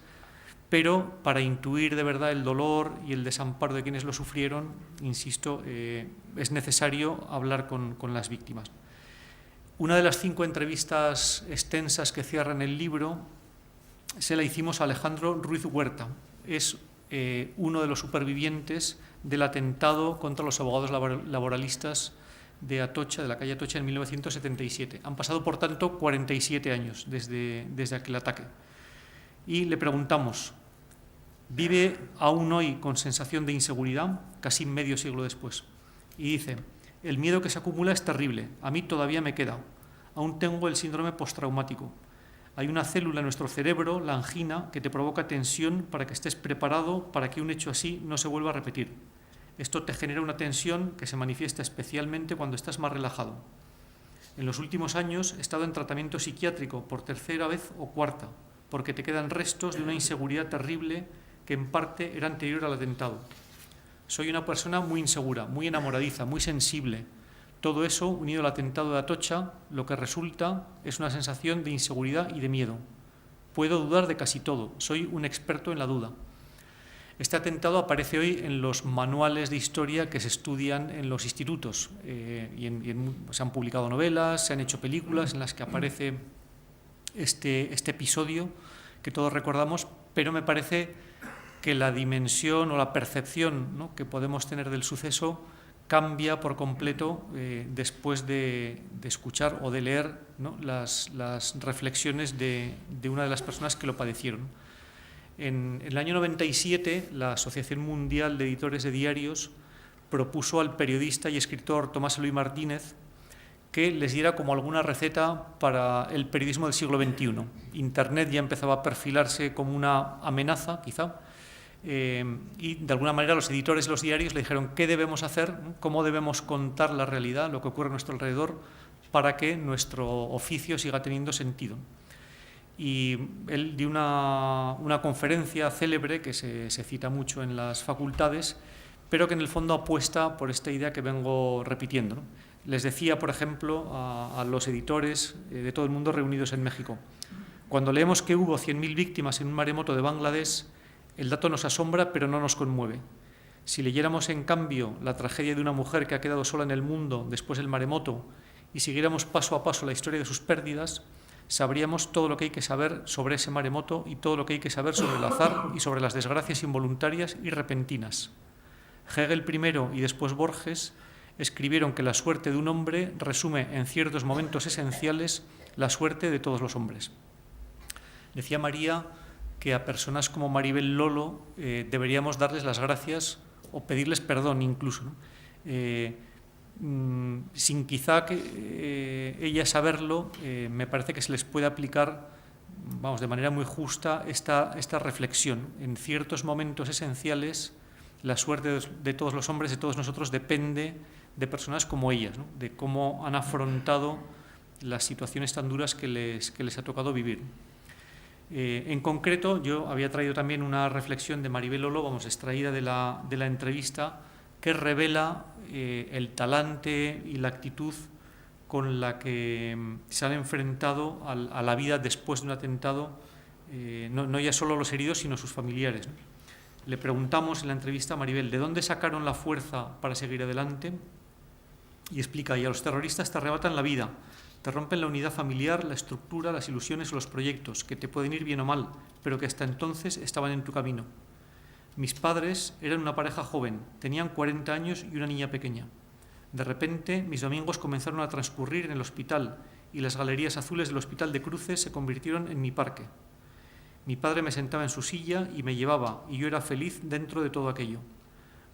pero para intuir de verdad el dolor y el desamparo de quienes lo sufrieron, insisto, es necesario hablar con las víctimas. Una de las 5 entrevistas extensas que cierran el libro se la hicimos a Alejandro Ruiz Huerta. Es uno de los supervivientes del atentado contra los abogados laboralistas de Atocha, de la calle Atocha, en 1977. Han pasado, por tanto, 47 años desde aquel ataque. Y le preguntamos: ¿vive aún hoy con sensación de inseguridad, casi medio siglo después? Y dice: el miedo que se acumula es terrible, a mí todavía me queda, aún tengo el síndrome postraumático. Hay una célula en nuestro cerebro, la angina, que te provoca tensión para que estés preparado para que un hecho así no se vuelva a repetir. Esto te genera una tensión que se manifiesta especialmente cuando estás más relajado. En los últimos años he estado en tratamiento psiquiátrico por 3ª vez o 4ª, porque te quedan restos de una inseguridad terrible que en parte era anterior al atentado. Soy una persona muy insegura, muy enamoradiza, muy sensible. Todo eso, unido al atentado de Atocha, lo que resulta es una sensación de inseguridad y de miedo. Puedo dudar de casi todo, soy un experto en la duda. Este atentado aparece hoy en los manuales de historia que se estudian en los institutos. Se han publicado novelas, se han hecho películas en las que aparece este episodio que todos recordamos, pero me parece que la dimensión o la percepción, ¿no?, que podemos tener del suceso cambia por completo después de escuchar o de leer, ¿no?, las reflexiones de una de las personas que lo padecieron. En el año 97, la Asociación Mundial de Editores de Diarios propuso al periodista y escritor Tomás Eloy Martínez que les diera como alguna receta para el periodismo del siglo XXI. Internet ya empezaba a perfilarse como una amenaza, quizá, y de alguna manera los editores de los diarios le dijeron qué debemos hacer, cómo debemos contar la realidad, lo que ocurre a nuestro alrededor, para que nuestro oficio siga teniendo sentido. Y él dio una conferencia célebre que se cita mucho en las facultades, pero que en el fondo apuesta por esta idea que vengo repitiendo, ¿no? Les decía, por ejemplo, a los editores de todo el mundo reunidos en México: cuando leemos que hubo 100.000 víctimas en un maremoto de Bangladesh, el dato nos asombra pero no nos conmueve. Si leyéramos, en cambio, la tragedia de una mujer que ha quedado sola en el mundo después del maremoto y siguiéramos paso a paso la historia de sus pérdidas, sabríamos todo lo que hay que saber sobre ese maremoto y todo lo que hay que saber sobre el azar y sobre las desgracias involuntarias y repentinas. Hegel primero y después Borges escribieron que la suerte de un hombre resume en ciertos momentos esenciales la suerte de todos los hombres. Decía María que a personas como Maribel Lolo deberíamos darles las gracias o pedirles perdón incluso, ¿no? Sin quizá que ella saberlo, me parece que se les puede aplicar, vamos, de manera muy justa esta reflexión. En ciertos momentos esenciales, la suerte de todos los hombres, de todos nosotros, depende de personas como ellas, ¿no? De cómo han afrontado las situaciones tan duras que les ha tocado vivir. En concreto, yo había traído también una reflexión de Maribel Lolo, vamos, extraída de la entrevista, que revela el talante y la actitud con la que se han enfrentado a la vida después de un atentado, no ya solo los heridos, sino sus familiares, ¿no? Le preguntamos en la entrevista a Maribel: ¿de dónde sacaron la fuerza para seguir adelante? Y explica: y a los terroristas te arrebatan la vida, te rompen la unidad familiar, la estructura, las ilusiones o los proyectos, que te pueden ir bien o mal, pero que hasta entonces estaban en tu camino. Mis padres eran una pareja joven, tenían 40 años y una niña pequeña. De repente, mis domingos comenzaron a transcurrir en el hospital y las galerías azules del Hospital de Cruces se convirtieron en mi parque. Mi padre me sentaba en su silla y me llevaba, y yo era feliz dentro de todo aquello.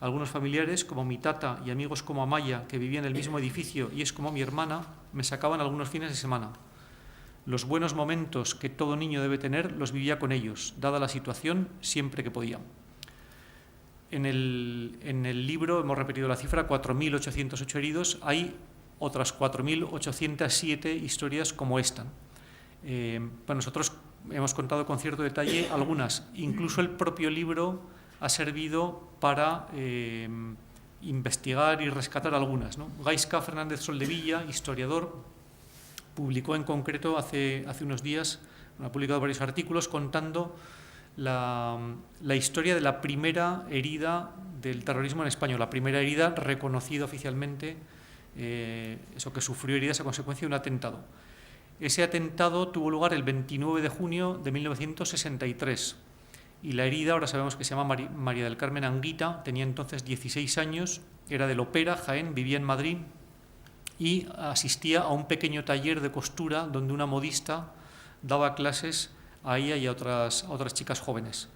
Algunos familiares, como mi tata, y amigos como Amaya, que vivían en el mismo edificio y es como mi hermana, me sacaban algunos fines de semana. Los buenos momentos que todo niño debe tener los vivía con ellos, dada la situación, siempre que podía. En el libro hemos repetido la cifra: 4.808 heridos. Hay otras 4.807 historias como esta. Nosotros hemos contado con cierto detalle algunas. Incluso el propio libro ha servido para investigar y rescatar algunas, ¿no? Gaizka Fernández Soldevilla, historiador, publicó en concreto hace unos días, ha publicado varios artículos contando la historia de la primera herida del terrorismo en España, la primera herida reconocida oficialmente, eso que sufrió heridas a consecuencia de un atentado. Ese atentado tuvo lugar el 29 de junio de 1963 y la herida, ahora sabemos que se llama María del Carmen Anguita, tenía entonces 16 años, era de Lopera, Jaén, vivía en Madrid y asistía a un pequeño taller de costura donde una modista daba clases a ella y a otras chicas jóvenes.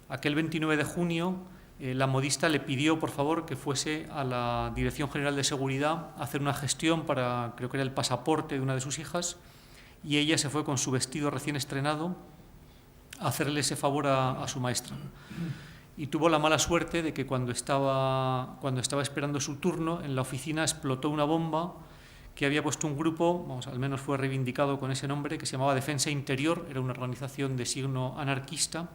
Aquel 29 de junio la modista le pidió, por favor, que fuese a la Dirección General de Seguridad a hacer una gestión para, creo que era el pasaporte de una de sus hijas, y ella se fue con su vestido recién estrenado a hacerle ese favor a su maestra. Y tuvo la mala suerte de que cuando estaba esperando su turno, en la oficina explotó una bomba que había puesto un grupo, vamos, al menos fue reivindicado con ese nombre, que se llamaba Defensa Interior, era una organización de signo anarquista,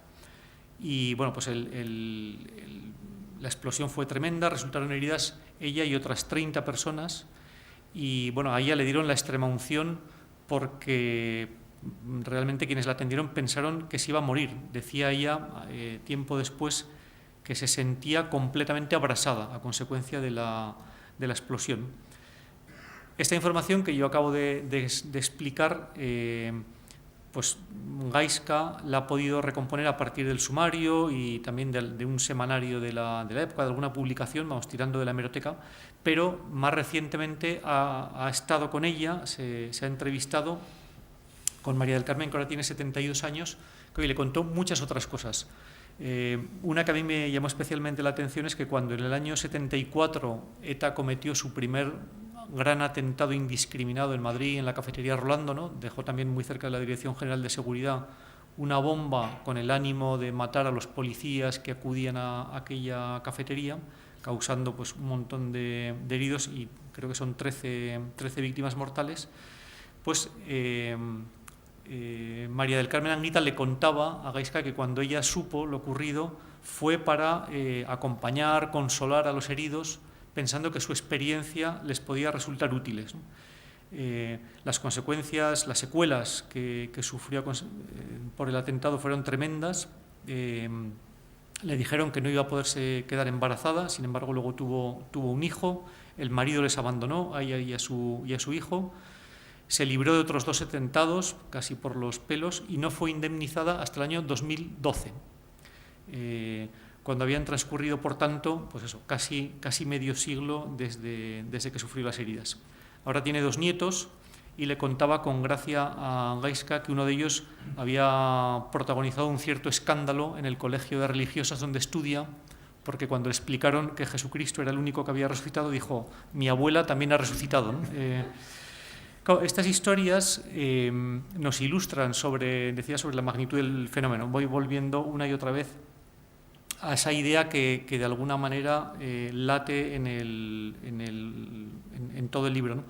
y bueno, pues la explosión fue tremenda, resultaron heridas ella y otras 30 personas, y bueno, a ella le dieron la extremaunción porque realmente quienes la atendieron pensaron que se iba a morir. Decía ella, tiempo después, que se sentía completamente abrasada a consecuencia de la explosión. Esta información que yo acabo de explicar, pues Gaizka la ha podido recomponer a partir del sumario y también de un semanario de la época, de alguna publicación, vamos, tirando de la hemeroteca, pero más recientemente ha estado con ella, se ha entrevistado con María del Carmen, que ahora tiene 72 años, que hoy le contó muchas otras cosas. Una que a mí me llamó especialmente la atención es que cuando en el año 74 ETA cometió su primer gran atentado indiscriminado en Madrid, en la cafetería Rolando, ¿no? Dejó también muy cerca de la Dirección General de Seguridad una bomba con el ánimo de matar a los policías que acudían a aquella cafetería, causando pues un montón de heridos y creo que son 13 víctimas mortales. Pues María del Carmen Anguita le contaba a Gaizka que cuando ella supo lo ocurrido, fue para acompañar, consolar a los heridos, pensando que su experiencia les podía resultar útiles, ¿no? Las consecuencias, las secuelas que sufrió por el atentado fueron tremendas. Le dijeron que no iba a poderse quedar embarazada, sin embargo luego tuvo un hijo, el marido les abandonó a ella y a su hijo, se libró de otros 2 atentados, casi por los pelos, y no fue indemnizada hasta el año 2012, cuando habían transcurrido, por tanto, pues eso, casi medio siglo desde que sufrió las heridas. Ahora tiene 2 nietos, y le contaba con gracia a Gaiska que uno de ellos había protagonizado un cierto escándalo en el colegio de religiosas donde estudia, porque cuando le explicaron que Jesucristo era el único que había resucitado, dijo: mi abuela también ha resucitado, ¿no? Claro, estas historias nos ilustran sobre la magnitud del fenómeno. Voy volviendo una y otra vez a esa idea que de alguna manera late en todo el libro, ¿no?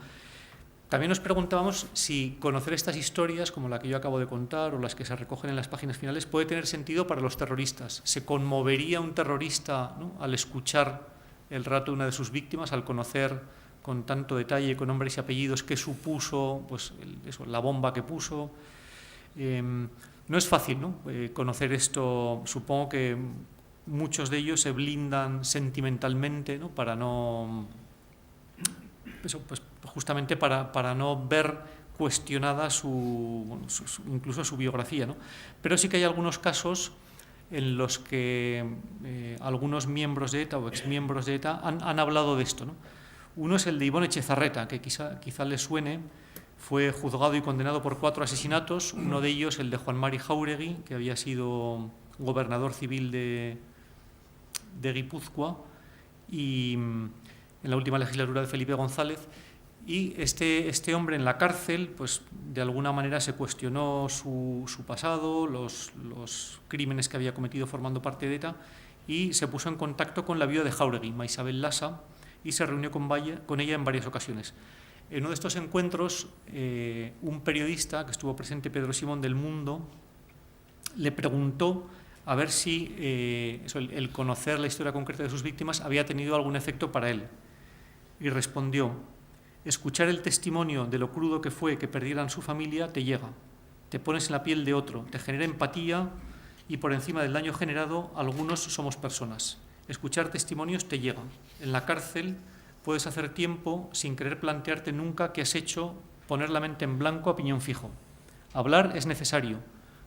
También nos preguntábamos si conocer estas historias, como la que yo acabo de contar, o las que se recogen en las páginas finales, puede tener sentido para los terroristas. ¿Se conmovería un terrorista, ¿no?, al escuchar el relato de una de sus víctimas, al conocer con tanto detalle, con nombres y apellidos, qué supuso, pues, la bomba que puso? No es fácil, ¿no?, conocer esto. Supongo que muchos de ellos se blindan sentimentalmente, ¿no?, para no... pues justamente para no ver cuestionada incluso su biografía, ¿no? Pero sí que hay algunos casos en los que algunos miembros de ETA o exmiembros de ETA han hablado de esto, ¿no? Uno es el de Ibon Etxezarreta, que quizá les suene. Fue juzgado y condenado por 4 asesinatos, uno de ellos el de Juan Mari Jáuregui, que había sido gobernador civil de Guipúzcoa, y en la última legislatura de Felipe González. Y este hombre en la cárcel, pues de alguna manera se cuestionó su pasado, los crímenes que había cometido formando parte de ETA, y se puso en contacto con la viuda de Jáuregui, Maisabel Lasa, y se reunió con ella en varias ocasiones. En uno de estos encuentros, un periodista que estuvo presente, Pedro Simón del Mundo, le preguntó a ver si el conocer la historia concreta de sus víctimas había tenido algún efecto para él. Y respondió: escuchar el testimonio de lo crudo que fue que perdieran su familia te llega, te pones en la piel de otro, te genera empatía, y por encima del daño generado, algunos somos personas. Escuchar testimonios te llega. En la cárcel puedes hacer tiempo sin querer plantearte nunca qué has hecho, poner la mente en blanco a piñón fijo. Hablar es necesario.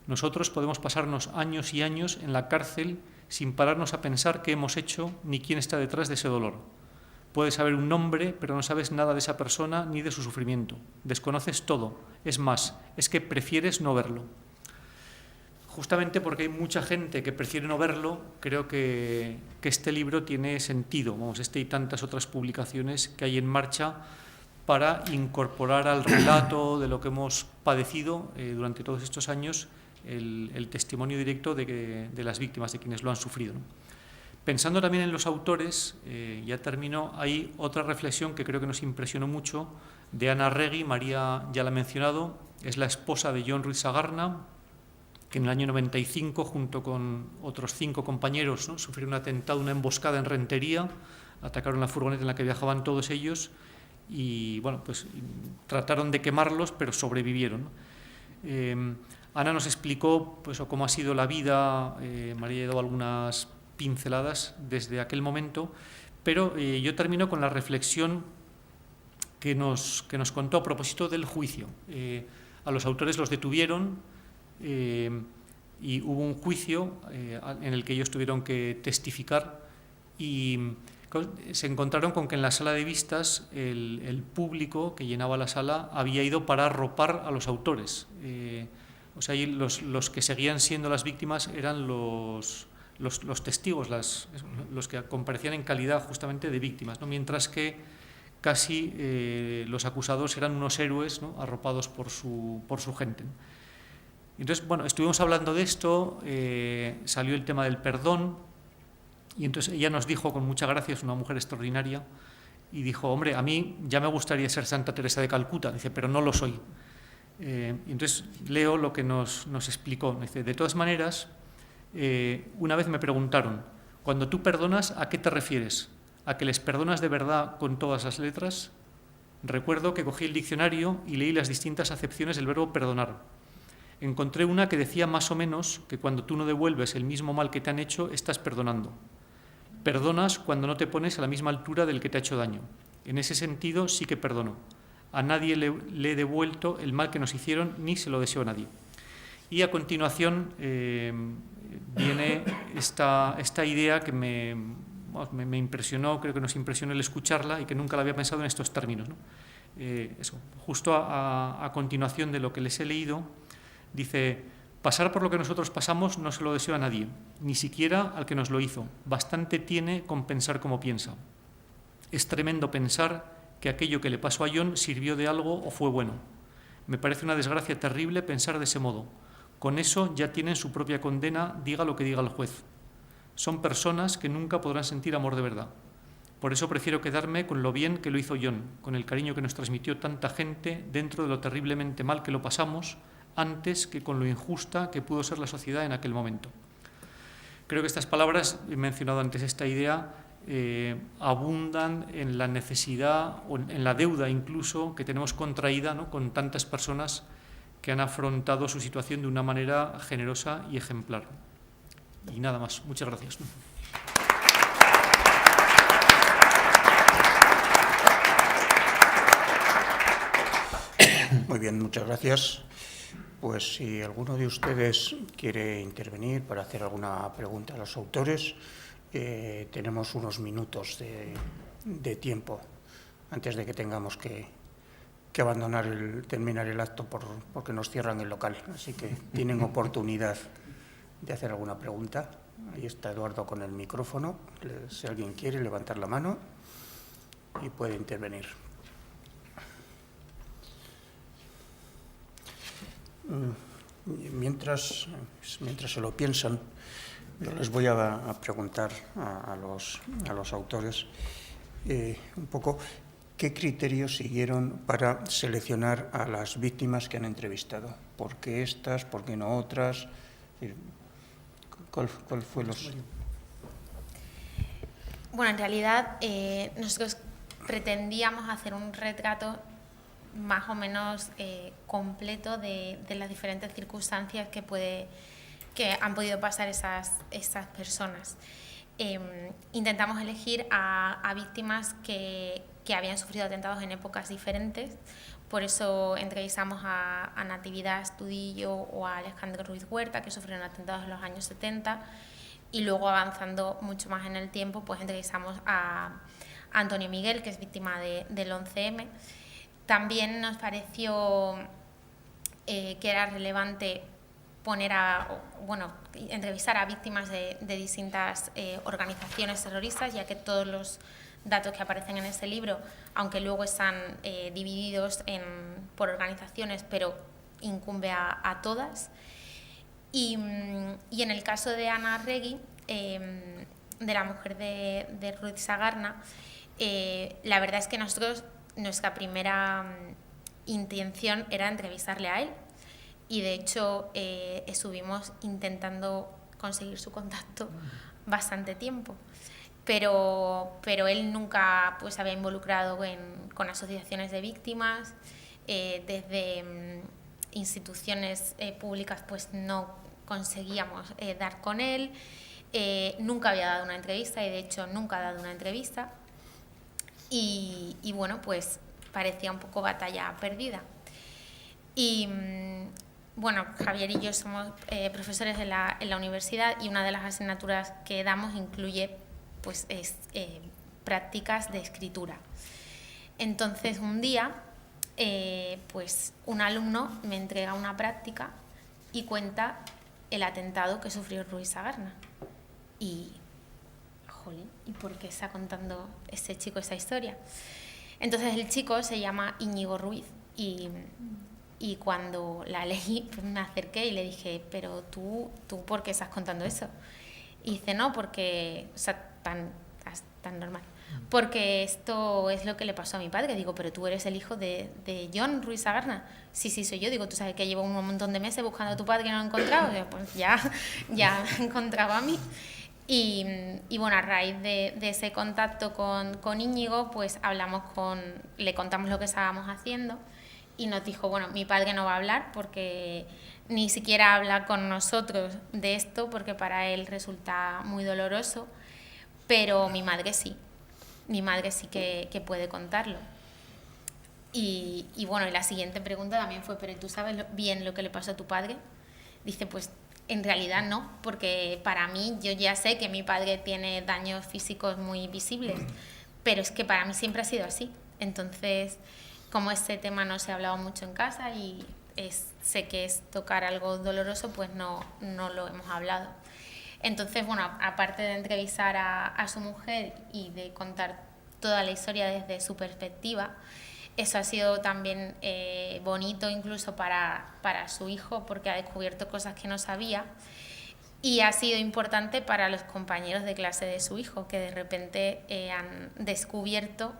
Nosotros podemos pasarnos años y años en la cárcel sin pararnos a pensar qué hemos hecho ni quién está detrás de ese dolor. Puedes saber un nombre, pero no sabes nada de esa persona ni de su sufrimiento. Desconoces todo. Es más, es que prefieres no verlo. Justamente porque hay mucha gente que prefiere no verlo, creo que este libro tiene sentido. Este y tantas otras publicaciones que hay en marcha para incorporar al relato de lo que hemos padecido durante todos estos años el testimonio directo de las víctimas, de quienes lo han sufrido, ¿no? Pensando también en los autores, ya termino, hay otra reflexión que creo que nos impresionó mucho, de Ana Arregui. María ya la ha mencionado, es la esposa de Jon Ruiz Sagarna, que en el año 95, junto con otros 5 compañeros, ¿no?, sufrieron un atentado, una emboscada en Rentería, atacaron la furgoneta en la que viajaban todos ellos y, bueno, pues trataron de quemarlos, pero sobrevivieron, ¿no? Ana nos explicó, pues, cómo ha sido la vida. María ha dado algunas pinceladas desde aquel momento, pero yo termino con la reflexión que nos contó a propósito del juicio. A los autores los detuvieron y hubo un juicio en el que ellos tuvieron que testificar, y se encontraron con que en la sala de vistas el público que llenaba la sala había ido para arropar a los autores. O sea, los que seguían siendo las víctimas eran los testigos, los que comparecían en calidad justamente de víctimas, ¿no?, mientras que casi los acusados eran unos héroes, ¿no?, arropados por su gente, ¿no? Entonces, bueno, estuvimos hablando de esto, salió el tema del perdón, y entonces ella nos dijo con mucha gracia, es una mujer extraordinaria, y dijo: hombre, a mí ya me gustaría ser Santa Teresa de Calcuta, dice, pero no lo soy. Y entonces leo lo que nos explicó. Dice: de todas maneras, una vez me preguntaron, cuando tú perdonas, ¿a qué te refieres? ¿A que les perdonas de verdad con todas las letras? Recuerdo que cogí el diccionario y leí las distintas acepciones del verbo perdonar. Encontré una que decía más o menos que cuando tú no devuelves el mismo mal que te han hecho, estás perdonando. Perdonas cuando no te pones a la misma altura del que te ha hecho daño. En ese sentido sí que perdono. A nadie le he devuelto el mal que nos hicieron, ni se lo deseo a nadie. Y a continuación viene esta idea que me impresionó, creo que nos impresionó el escucharla y que nunca la había pensado en estos términos, ¿no? Justo a continuación de lo que les he leído, dice: pasar por lo que nosotros pasamos no se lo deseo a nadie, ni siquiera al que nos lo hizo. Bastante tiene con pensar como piensa. Es tremendo pensar que aquello que le pasó a John sirvió de algo o fue bueno. Me parece una desgracia terrible pensar de ese modo. Con eso ya tienen su propia condena, diga lo que diga el juez. Son personas que nunca podrán sentir amor de verdad. Por eso prefiero quedarme con lo bien que lo hizo John, con el cariño que nos transmitió tanta gente dentro de lo terriblemente mal que lo pasamos, antes que con lo injusta que pudo ser la sociedad en aquel momento. Creo que estas palabras, he mencionado antes esta idea, abundan en la necesidad o en la deuda incluso que tenemos contraída, ¿no?, con tantas personas que han afrontado su situación de una manera generosa y ejemplar. Y nada más. Muchas gracias. Muy bien, muchas gracias. Pues si alguno de ustedes quiere intervenir para hacer alguna pregunta a los autores, tenemos unos minutos de tiempo antes de que tengamos que terminar el acto porque nos cierran el local. Así que tienen oportunidad de hacer alguna pregunta. Ahí está Eduardo con el micrófono. Si alguien quiere levantar la mano y puede intervenir. Mientras se lo piensan, yo les voy a preguntar a los autores un poco qué criterios siguieron para seleccionar a las víctimas que han entrevistado. ¿Por qué estas? ¿Por qué no otras? ¿Cuál fue los...? Bueno, en realidad nosotros pretendíamos hacer un retrato más o menos completo de las diferentes circunstancias que han podido pasar esas personas. Intentamos elegir a víctimas que habían sufrido atentados en épocas diferentes. Por eso entrevistamos a Natividad Astudillo o a Alejandro Ruiz Huerta, que sufrieron atentados en los años 70, y luego, avanzando mucho más en el tiempo, pues entrevistamos a Antonio Miguel, que es víctima del 11M. También nos pareció que era relevante entrevistar a víctimas de distintas organizaciones terroristas, ya que todos los datos que aparecen en este libro, aunque luego están divididos por organizaciones, pero incumbe a todas. Y en el caso de Ana Arregui, de la mujer de Ruiz Sagarna, la verdad es que nuestra primera intención era entrevistarle a él, y de hecho estuvimos intentando conseguir su contacto bastante tiempo, pero él nunca pues había involucrado con asociaciones de víctimas, desde instituciones públicas pues no conseguíamos dar con él, nunca había dado una entrevista, y de hecho nunca ha dado una entrevista. Y bueno, pues parecía un poco batalla perdida. Y bueno, Javier y yo somos profesores en la universidad, y una de las asignaturas que damos incluye pues prácticas de escritura. Entonces un día pues un alumno me entrega una práctica y cuenta el atentado que sufrió Ruiz Sagarna. Y jolín, ¿y por qué está contando este chico esa historia? Entonces el chico se llama Íñigo Ruiz, y cuando la leí pues me acerqué y le dije: pero tú ¿por qué estás contando eso? Y dice: no, porque, o sea, tan normal. porque esto es lo que le pasó a mi padre. Digo, pero tú eres el hijo de John Ruiz Sagarna. Sí, soy yo. Digo, tú sabes que llevo un montón de meses buscando a tu padre y no lo he encontrado. Digo, pues ya encontraba a mí. Y bueno, a raíz de ese contacto con Íñigo, pues le contamos lo que estábamos haciendo y nos dijo, bueno, mi padre no va a hablar porque ni siquiera habla con nosotros de esto porque para él resulta muy doloroso, pero mi madre sí que puede contarlo. Y bueno, y la siguiente pregunta también fue, ¿pero tú sabes bien lo que le pasó a tu padre? Dice, pues en realidad no, porque para mí yo ya sé que mi padre tiene daños físicos muy visibles, pero es que para mí siempre ha sido así. Entonces, como este tema no se ha hablado mucho en casa y sé que es tocar algo doloroso, pues no lo hemos hablado. Entonces, bueno, aparte de entrevistar a su mujer y de contar toda la historia desde su perspectiva, eso ha sido también bonito incluso para su hijo porque ha descubierto cosas que no sabía, y ha sido importante para los compañeros de clase de su hijo que de repente han descubierto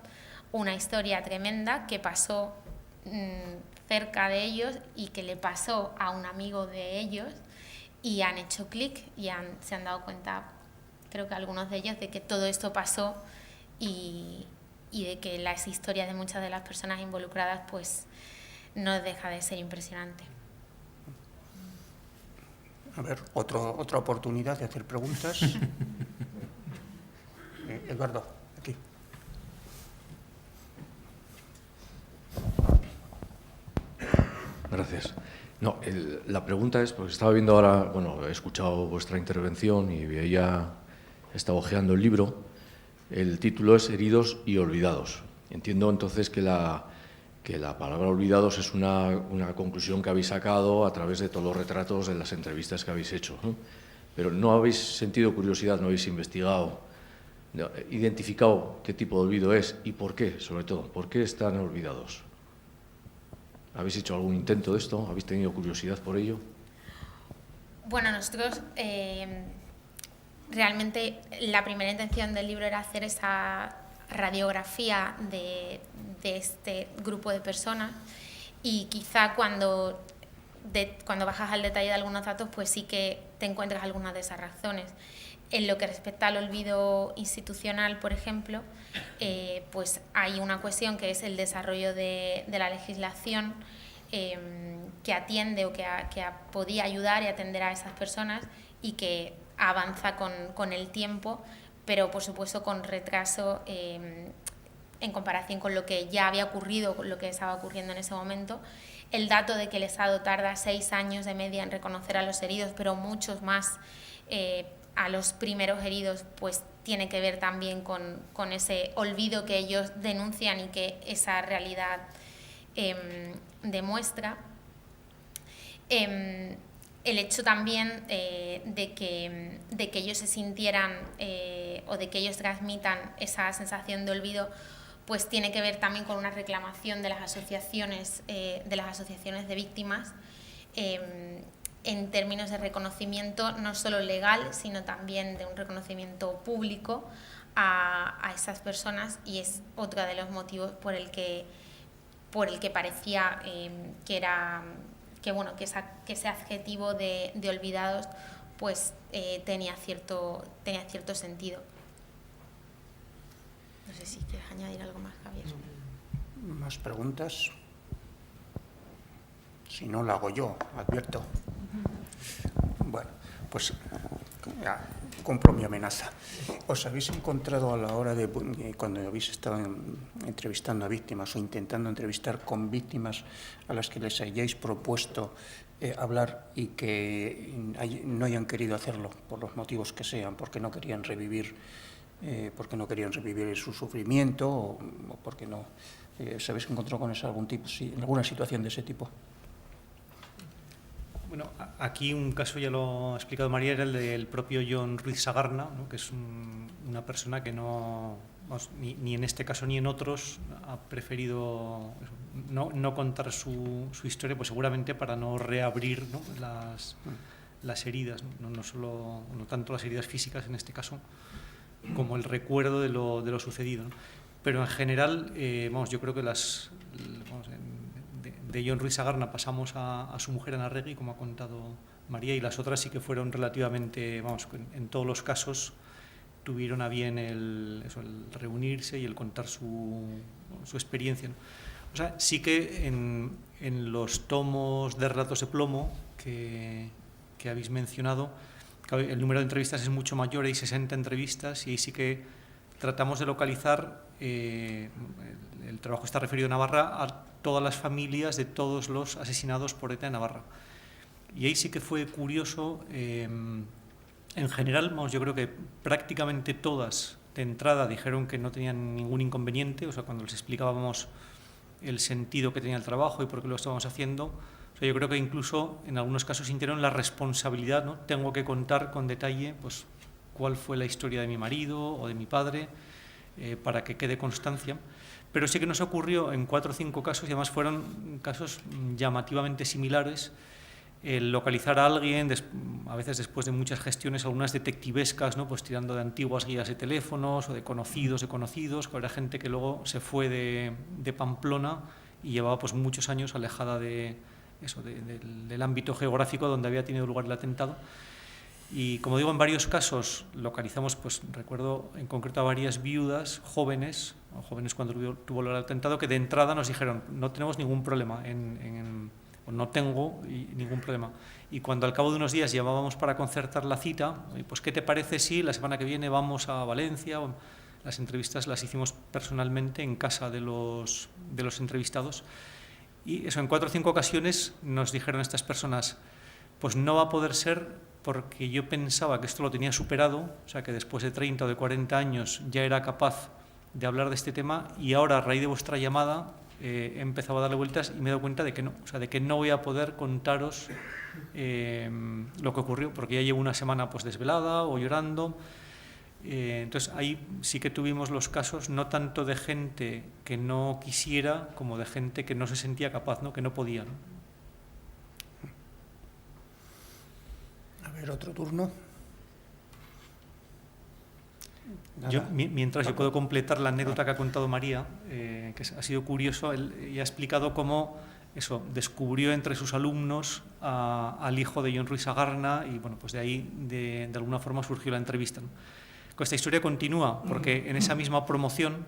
una historia tremenda que pasó cerca de ellos y que le pasó a un amigo de ellos, y han hecho clic y se han dado cuenta, creo que algunos de ellos, de que todo esto pasó y de que las historias de muchas de las personas involucradas pues no deja de ser impresionante. A ver, otra oportunidad de hacer preguntas. Eduardo, aquí. Gracias. No, la pregunta es, porque estaba viendo ahora, bueno, he escuchado vuestra intervención y estaba hojeando el libro. El título es Heridos y olvidados. Entiendo entonces que la palabra olvidados es una conclusión que habéis sacado a través de todos los retratos de las entrevistas que habéis hecho, ¿no? Pero ¿no habéis sentido curiosidad, no habéis investigado, identificado qué tipo de olvido es y por qué, sobre todo? ¿Por qué están olvidados? ¿Habéis hecho algún intento de esto? ¿Habéis tenido curiosidad por ello? Bueno, nosotros realmente la primera intención del libro era hacer esa radiografía de este grupo de personas, y quizá cuando bajas al detalle de algunos datos pues sí que te encuentras algunas de esas razones. En lo que respecta al olvido institucional, por ejemplo, pues hay una cuestión que es el desarrollo de la legislación que atiende o que podía ayudar y atender a esas personas y que avanza con el tiempo, pero por supuesto con retraso en comparación con lo que ya había ocurrido, con lo que estaba ocurriendo en ese momento. El dato de que el Estado tarda 6 años de media en reconocer a los heridos, pero muchos más a los primeros heridos, pues tiene que ver también con ese olvido que ellos denuncian y que esa realidad demuestra. El hecho también de que ellos se sintieran o de que ellos transmitan esa sensación de olvido, pues tiene que ver también con una reclamación de las asociaciones de víctimas en términos de reconocimiento no solo legal, sino también de un reconocimiento público a esas personas, y es otro de los motivos por el que parecía que ese adjetivo de olvidados pues tenía cierto sentido. No sé si quieres añadir algo más, Javier. ¿Más preguntas? Si no, la hago yo, advierto. Bueno, pues ya, cumplo mi amenaza. ¿Os habéis encontrado a la hora de cuando habéis estado entrevistando a víctimas o intentando entrevistar con víctimas a las que les hayáis propuesto hablar y que no hayan querido hacerlo por los motivos que sean, porque no querían revivir su sufrimiento o porque no? ¿Os habéis encontrado con eso alguna situación de ese tipo? Bueno, aquí un caso, ya lo ha explicado María, era el del propio John Ruiz Sagarna, ¿no? Que es una persona que ni en este caso ni en otros ha preferido no contar su historia, pues seguramente para no reabrir, ¿no? las heridas, no tanto las heridas físicas en este caso, como el recuerdo de lo sucedido, ¿no? Pero en general, yo creo que de Jon Ruiz Sagarna pasamos a su mujer Ana Regui, como ha contado María, y las otras sí que fueron relativamente, en todos los casos tuvieron a bien el reunirse y el contar su experiencia, ¿no? O sea, sí que en los tomos de relatos de plomo que habéis mencionado, el número de entrevistas es mucho mayor, hay 60 entrevistas, y ahí sí que tratamos de localizar, el trabajo está referido a Navarra, a todas las familias de todos los asesinados por ETA en Navarra. Y ahí sí que fue curioso, en general, yo creo que prácticamente todas de entrada dijeron que no tenían ningún inconveniente, o sea, cuando les explicábamos el sentido que tenía el trabajo y por qué lo estábamos haciendo. O sea, yo creo que incluso en algunos casos sintieron la responsabilidad, ¿no? Tengo que contar con detalle pues, cuál fue la historia de mi marido o de mi padre, para que quede constancia. Pero sí que nos ocurrió en 4 o 5 casos, y además fueron casos llamativamente similares, el localizar a alguien, a veces después de muchas gestiones, algunas detectivescas, ¿no? Pues tirando de antiguas guías de teléfonos o de conocidos, que era gente que luego se fue de Pamplona y llevaba pues muchos años alejada del ámbito geográfico donde había tenido lugar el atentado. Y como digo, en varios casos localizamos, pues recuerdo en concreto a varias viudas jóvenes cuando tuvo lugar el atentado, que de entrada nos dijeron, no tenemos ningún problema no tengo ningún problema. Y cuando al cabo de unos días llamábamos para concertar la cita, pues ¿qué te parece si la semana que viene vamos a Valencia? Las entrevistas las hicimos personalmente en casa de los entrevistados. Y eso, en 4 o 5 ocasiones nos dijeron estas personas, pues no va a poder ser porque yo pensaba que esto lo tenía superado, o sea, que después de 30 o de 40 años ya era capaz de hablar de este tema, y ahora a raíz de vuestra llamada he empezado a darle vueltas y me he dado cuenta de que no, o sea, de que no voy a poder contaros lo que ocurrió, porque ya llevo una semana pues desvelada o llorando. Entonces ahí sí que tuvimos los casos, no tanto de gente que no quisiera, como de gente que no se sentía capaz, ¿no? Que no podía, ¿no? A ver, otro turno. Mientras yo puedo completar la anécdota que ha contado María, que ha sido curioso, ella ha explicado cómo descubrió entre sus alumnos al hijo de Jon Ruiz Sagarna, y bueno, pues de ahí de alguna forma surgió la entrevista, ¿no? Esta historia continúa porque en esa misma promoción,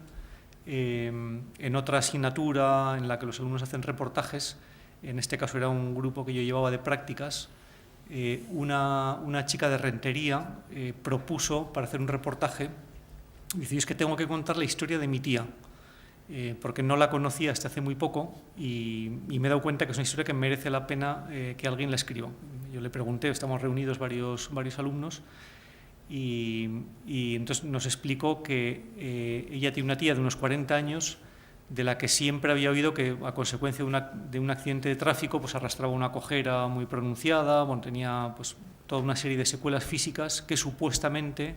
en otra asignatura en la que los alumnos hacen reportajes, en este caso era un grupo que yo llevaba de prácticas, una chica de Rentería propuso para hacer un reportaje, dice, es que tengo que contar la historia de mi tía, porque no la conocía hasta hace muy poco y me he dado cuenta que es una historia que merece la pena que alguien la escriba. Yo le pregunté, estamos reunidos varios alumnos, y entonces nos explicó que ella tiene una tía de unos 40 años de la que siempre había oído que a consecuencia de un accidente de tráfico pues arrastraba una cojera muy pronunciada, bueno, tenía pues toda una serie de secuelas físicas que supuestamente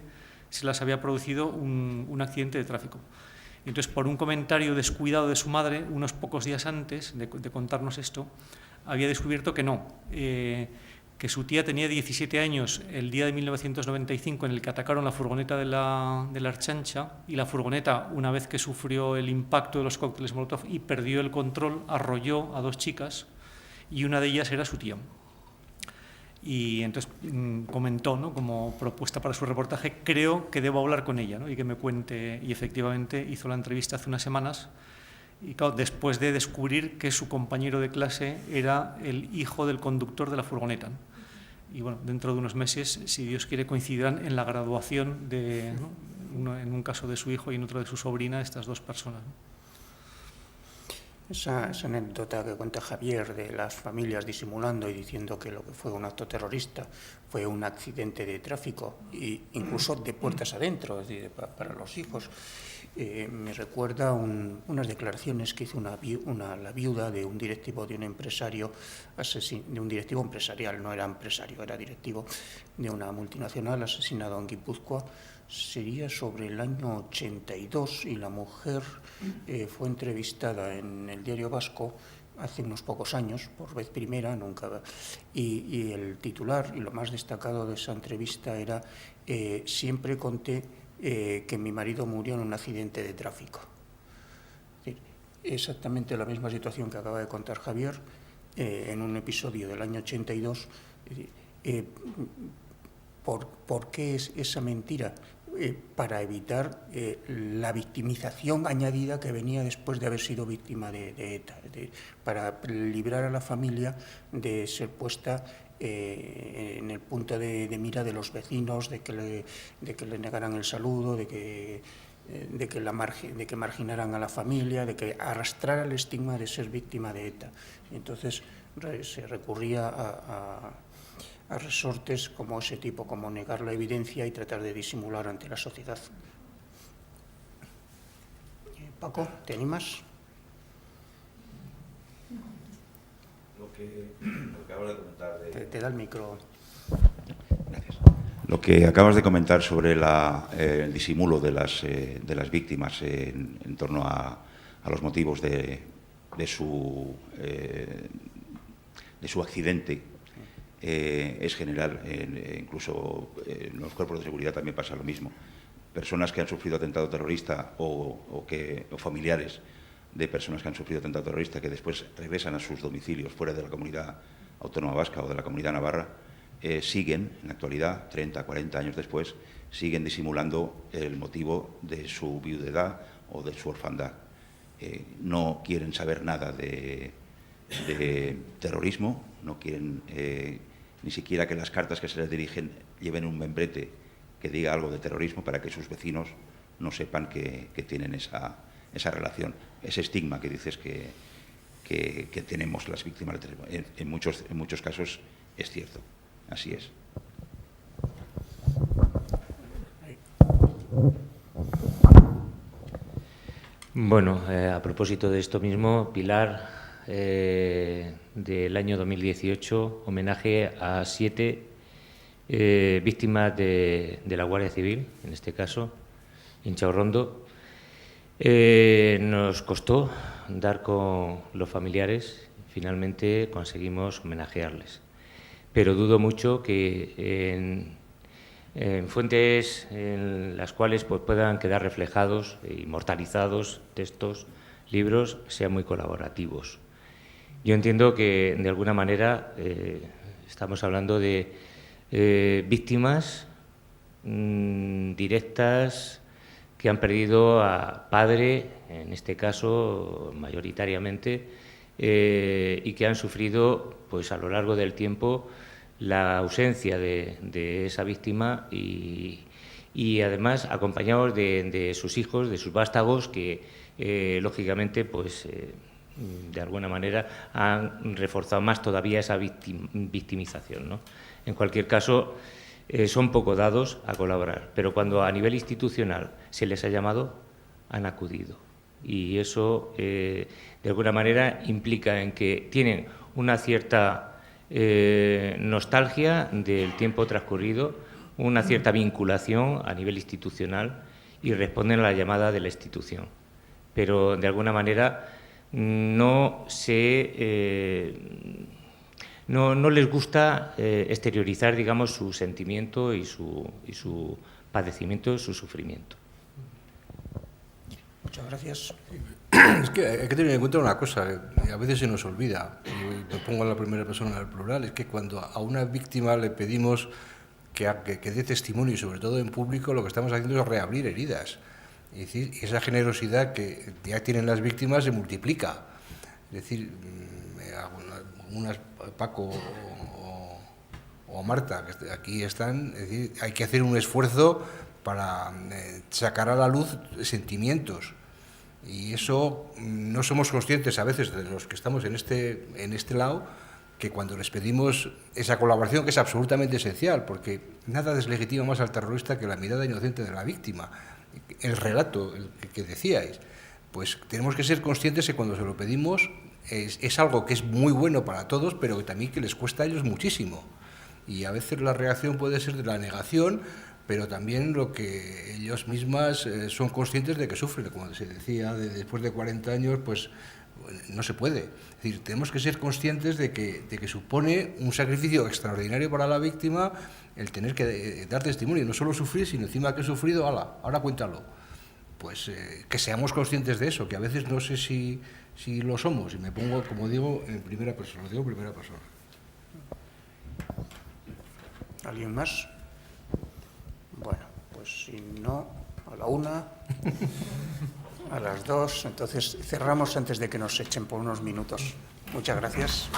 se las había producido un accidente de tráfico. Entonces, por un comentario descuidado de su madre, unos pocos días antes de contarnos esto, había descubierto que no, que su tía tenía 17 años el día de 1995 en el que atacaron la furgoneta de la Archancha, y la furgoneta, una vez que sufrió el impacto de los cócteles Molotov y perdió el control, arrolló a 2 chicas y una de ellas era su tía. Y entonces comentó, ¿no?, como propuesta para su reportaje, creo que debo hablar con ella, ¿no?, y que me cuente, y efectivamente hizo la entrevista hace unas semanas. Y claro, después de descubrir que su compañero de clase era el hijo del conductor de la furgoneta, ¿no? Y bueno, dentro de unos meses, si Dios quiere, coincidirán en la graduación ¿no?, en un caso de su hijo y en otro de su sobrina, estas 2 personas, ¿no? Esa anécdota que cuenta Javier de las familias disimulando y diciendo que lo que fue un acto terrorista fue un accidente de tráfico, e incluso de puertas adentro, es decir, para los hijos, me recuerda unas declaraciones que hizo la viuda de un directivo de un empresario, de un directivo empresarial, no era empresario, era directivo de una multinacional asesinado en Guipúzcoa. Sería sobre el año 82 y la mujer fue entrevistada en el Diario Vasco hace unos pocos años, por vez primera, nunca. Y el titular y lo más destacado de esa entrevista era siempre conté que mi marido murió en un accidente de tráfico. Es decir, exactamente la misma situación que acaba de contar Javier, en un episodio del año 82. ¿Por qué es esa mentira? Para evitar la victimización añadida que venía después de haber sido víctima de ETA, para librar a la familia de ser puesta en el punto de mira de los vecinos, de que le negaran el saludo, de que marginaran a la familia, de que arrastrara el estigma de ser víctima de ETA. Entonces se recurría a resortes como ese tipo, como negar la evidencia y tratar de disimular ante la sociedad. Paco, ¿te animas? Lo que acabas de comentar Te da el micro. Gracias. Lo que acabas de comentar sobre el disimulo de las víctimas en torno a los motivos de su accidente es general. Incluso en los cuerpos de seguridad también pasa lo mismo. Personas que han sufrido atentado terrorista o familiares de personas que han sufrido atentado terrorista que después regresan a sus domicilios fuera de la comunidad autónoma vasca o de la comunidad navarra, siguen, en la actualidad, 30, 40 años después, siguen disimulando el motivo de su viudedad o de su orfandad. No quieren saber nada de terrorismo, no quieren ni siquiera que las cartas que se les dirigen lleven un membrete que diga algo de terrorismo para que sus vecinos no sepan que tienen esa relación, ese estigma que dices que tenemos las víctimas de terrorismo. En muchos casos es cierto, así es. Bueno, a propósito de esto mismo, Pilar, del año 2018, homenaje a 7 víctimas de la Guardia Civil, en este caso, en Chaurrondo. Nos costó dar con los familiares, finalmente conseguimos homenajearles. Pero dudo mucho que en fuentes en las cuales pues, puedan quedar reflejados e inmortalizados textos, libros, sean muy colaborativos. Yo entiendo que, de alguna manera, estamos hablando de víctimas directas que han perdido a padre, en este caso, mayoritariamente, y que han sufrido, pues, a lo largo del tiempo, la ausencia de esa víctima y además acompañados de sus hijos, de sus vástagos, que lógicamente, pues, de alguna manera han reforzado más todavía esa victimización, ¿no? En cualquier caso, son poco dados a colaborar, pero cuando a nivel institucional se les ha llamado, han acudido. Y eso, de alguna manera, implica en que tienen una cierta nostalgia del tiempo transcurrido, una cierta vinculación a nivel institucional y responden a la llamada de la institución. Pero, de alguna manera, no les gusta exteriorizar, digamos, su sentimiento y su padecimiento, su sufrimiento. Muchas gracias. Es que hay que tener en cuenta una cosa, que a veces se nos olvida, y me pongo en la primera persona del plural, es que cuando a una víctima le pedimos que dé testimonio, y sobre todo en público, lo que estamos haciendo es reabrir heridas. Es decir, esa generosidad que ya tienen las víctimas se multiplica. Es decir, Paco o Marta, que aquí están, es decir, hay que hacer un esfuerzo para sacar a la luz sentimientos. Y eso no somos conscientes a veces de los que estamos en este lado, que cuando les pedimos esa colaboración, que es absolutamente esencial, porque nada deslegitima más al terrorista que la mirada inocente de la víctima. El relato que decíais, pues tenemos que ser conscientes que cuando se lo pedimos es algo que es muy bueno para todos, pero que también que les cuesta a ellos muchísimo. Y a veces la reacción puede ser de la negación, pero también lo que ellos mismas son conscientes de que sufren. Como se decía, después de 40 años, pues no se puede. Es decir, tenemos que ser conscientes de que supone un sacrificio extraordinario para la víctima el tener que dar testimonio, no solo sufrir, sino encima que he sufrido, ahora cuéntalo. Pues que seamos conscientes de eso, que a veces no sé si lo somos, y me pongo, como digo, en primera persona, lo digo en primera persona. ¿Alguien más? Bueno, pues si no, a la 1, a las 2, entonces cerramos antes de que nos echen por unos minutos. Muchas gracias.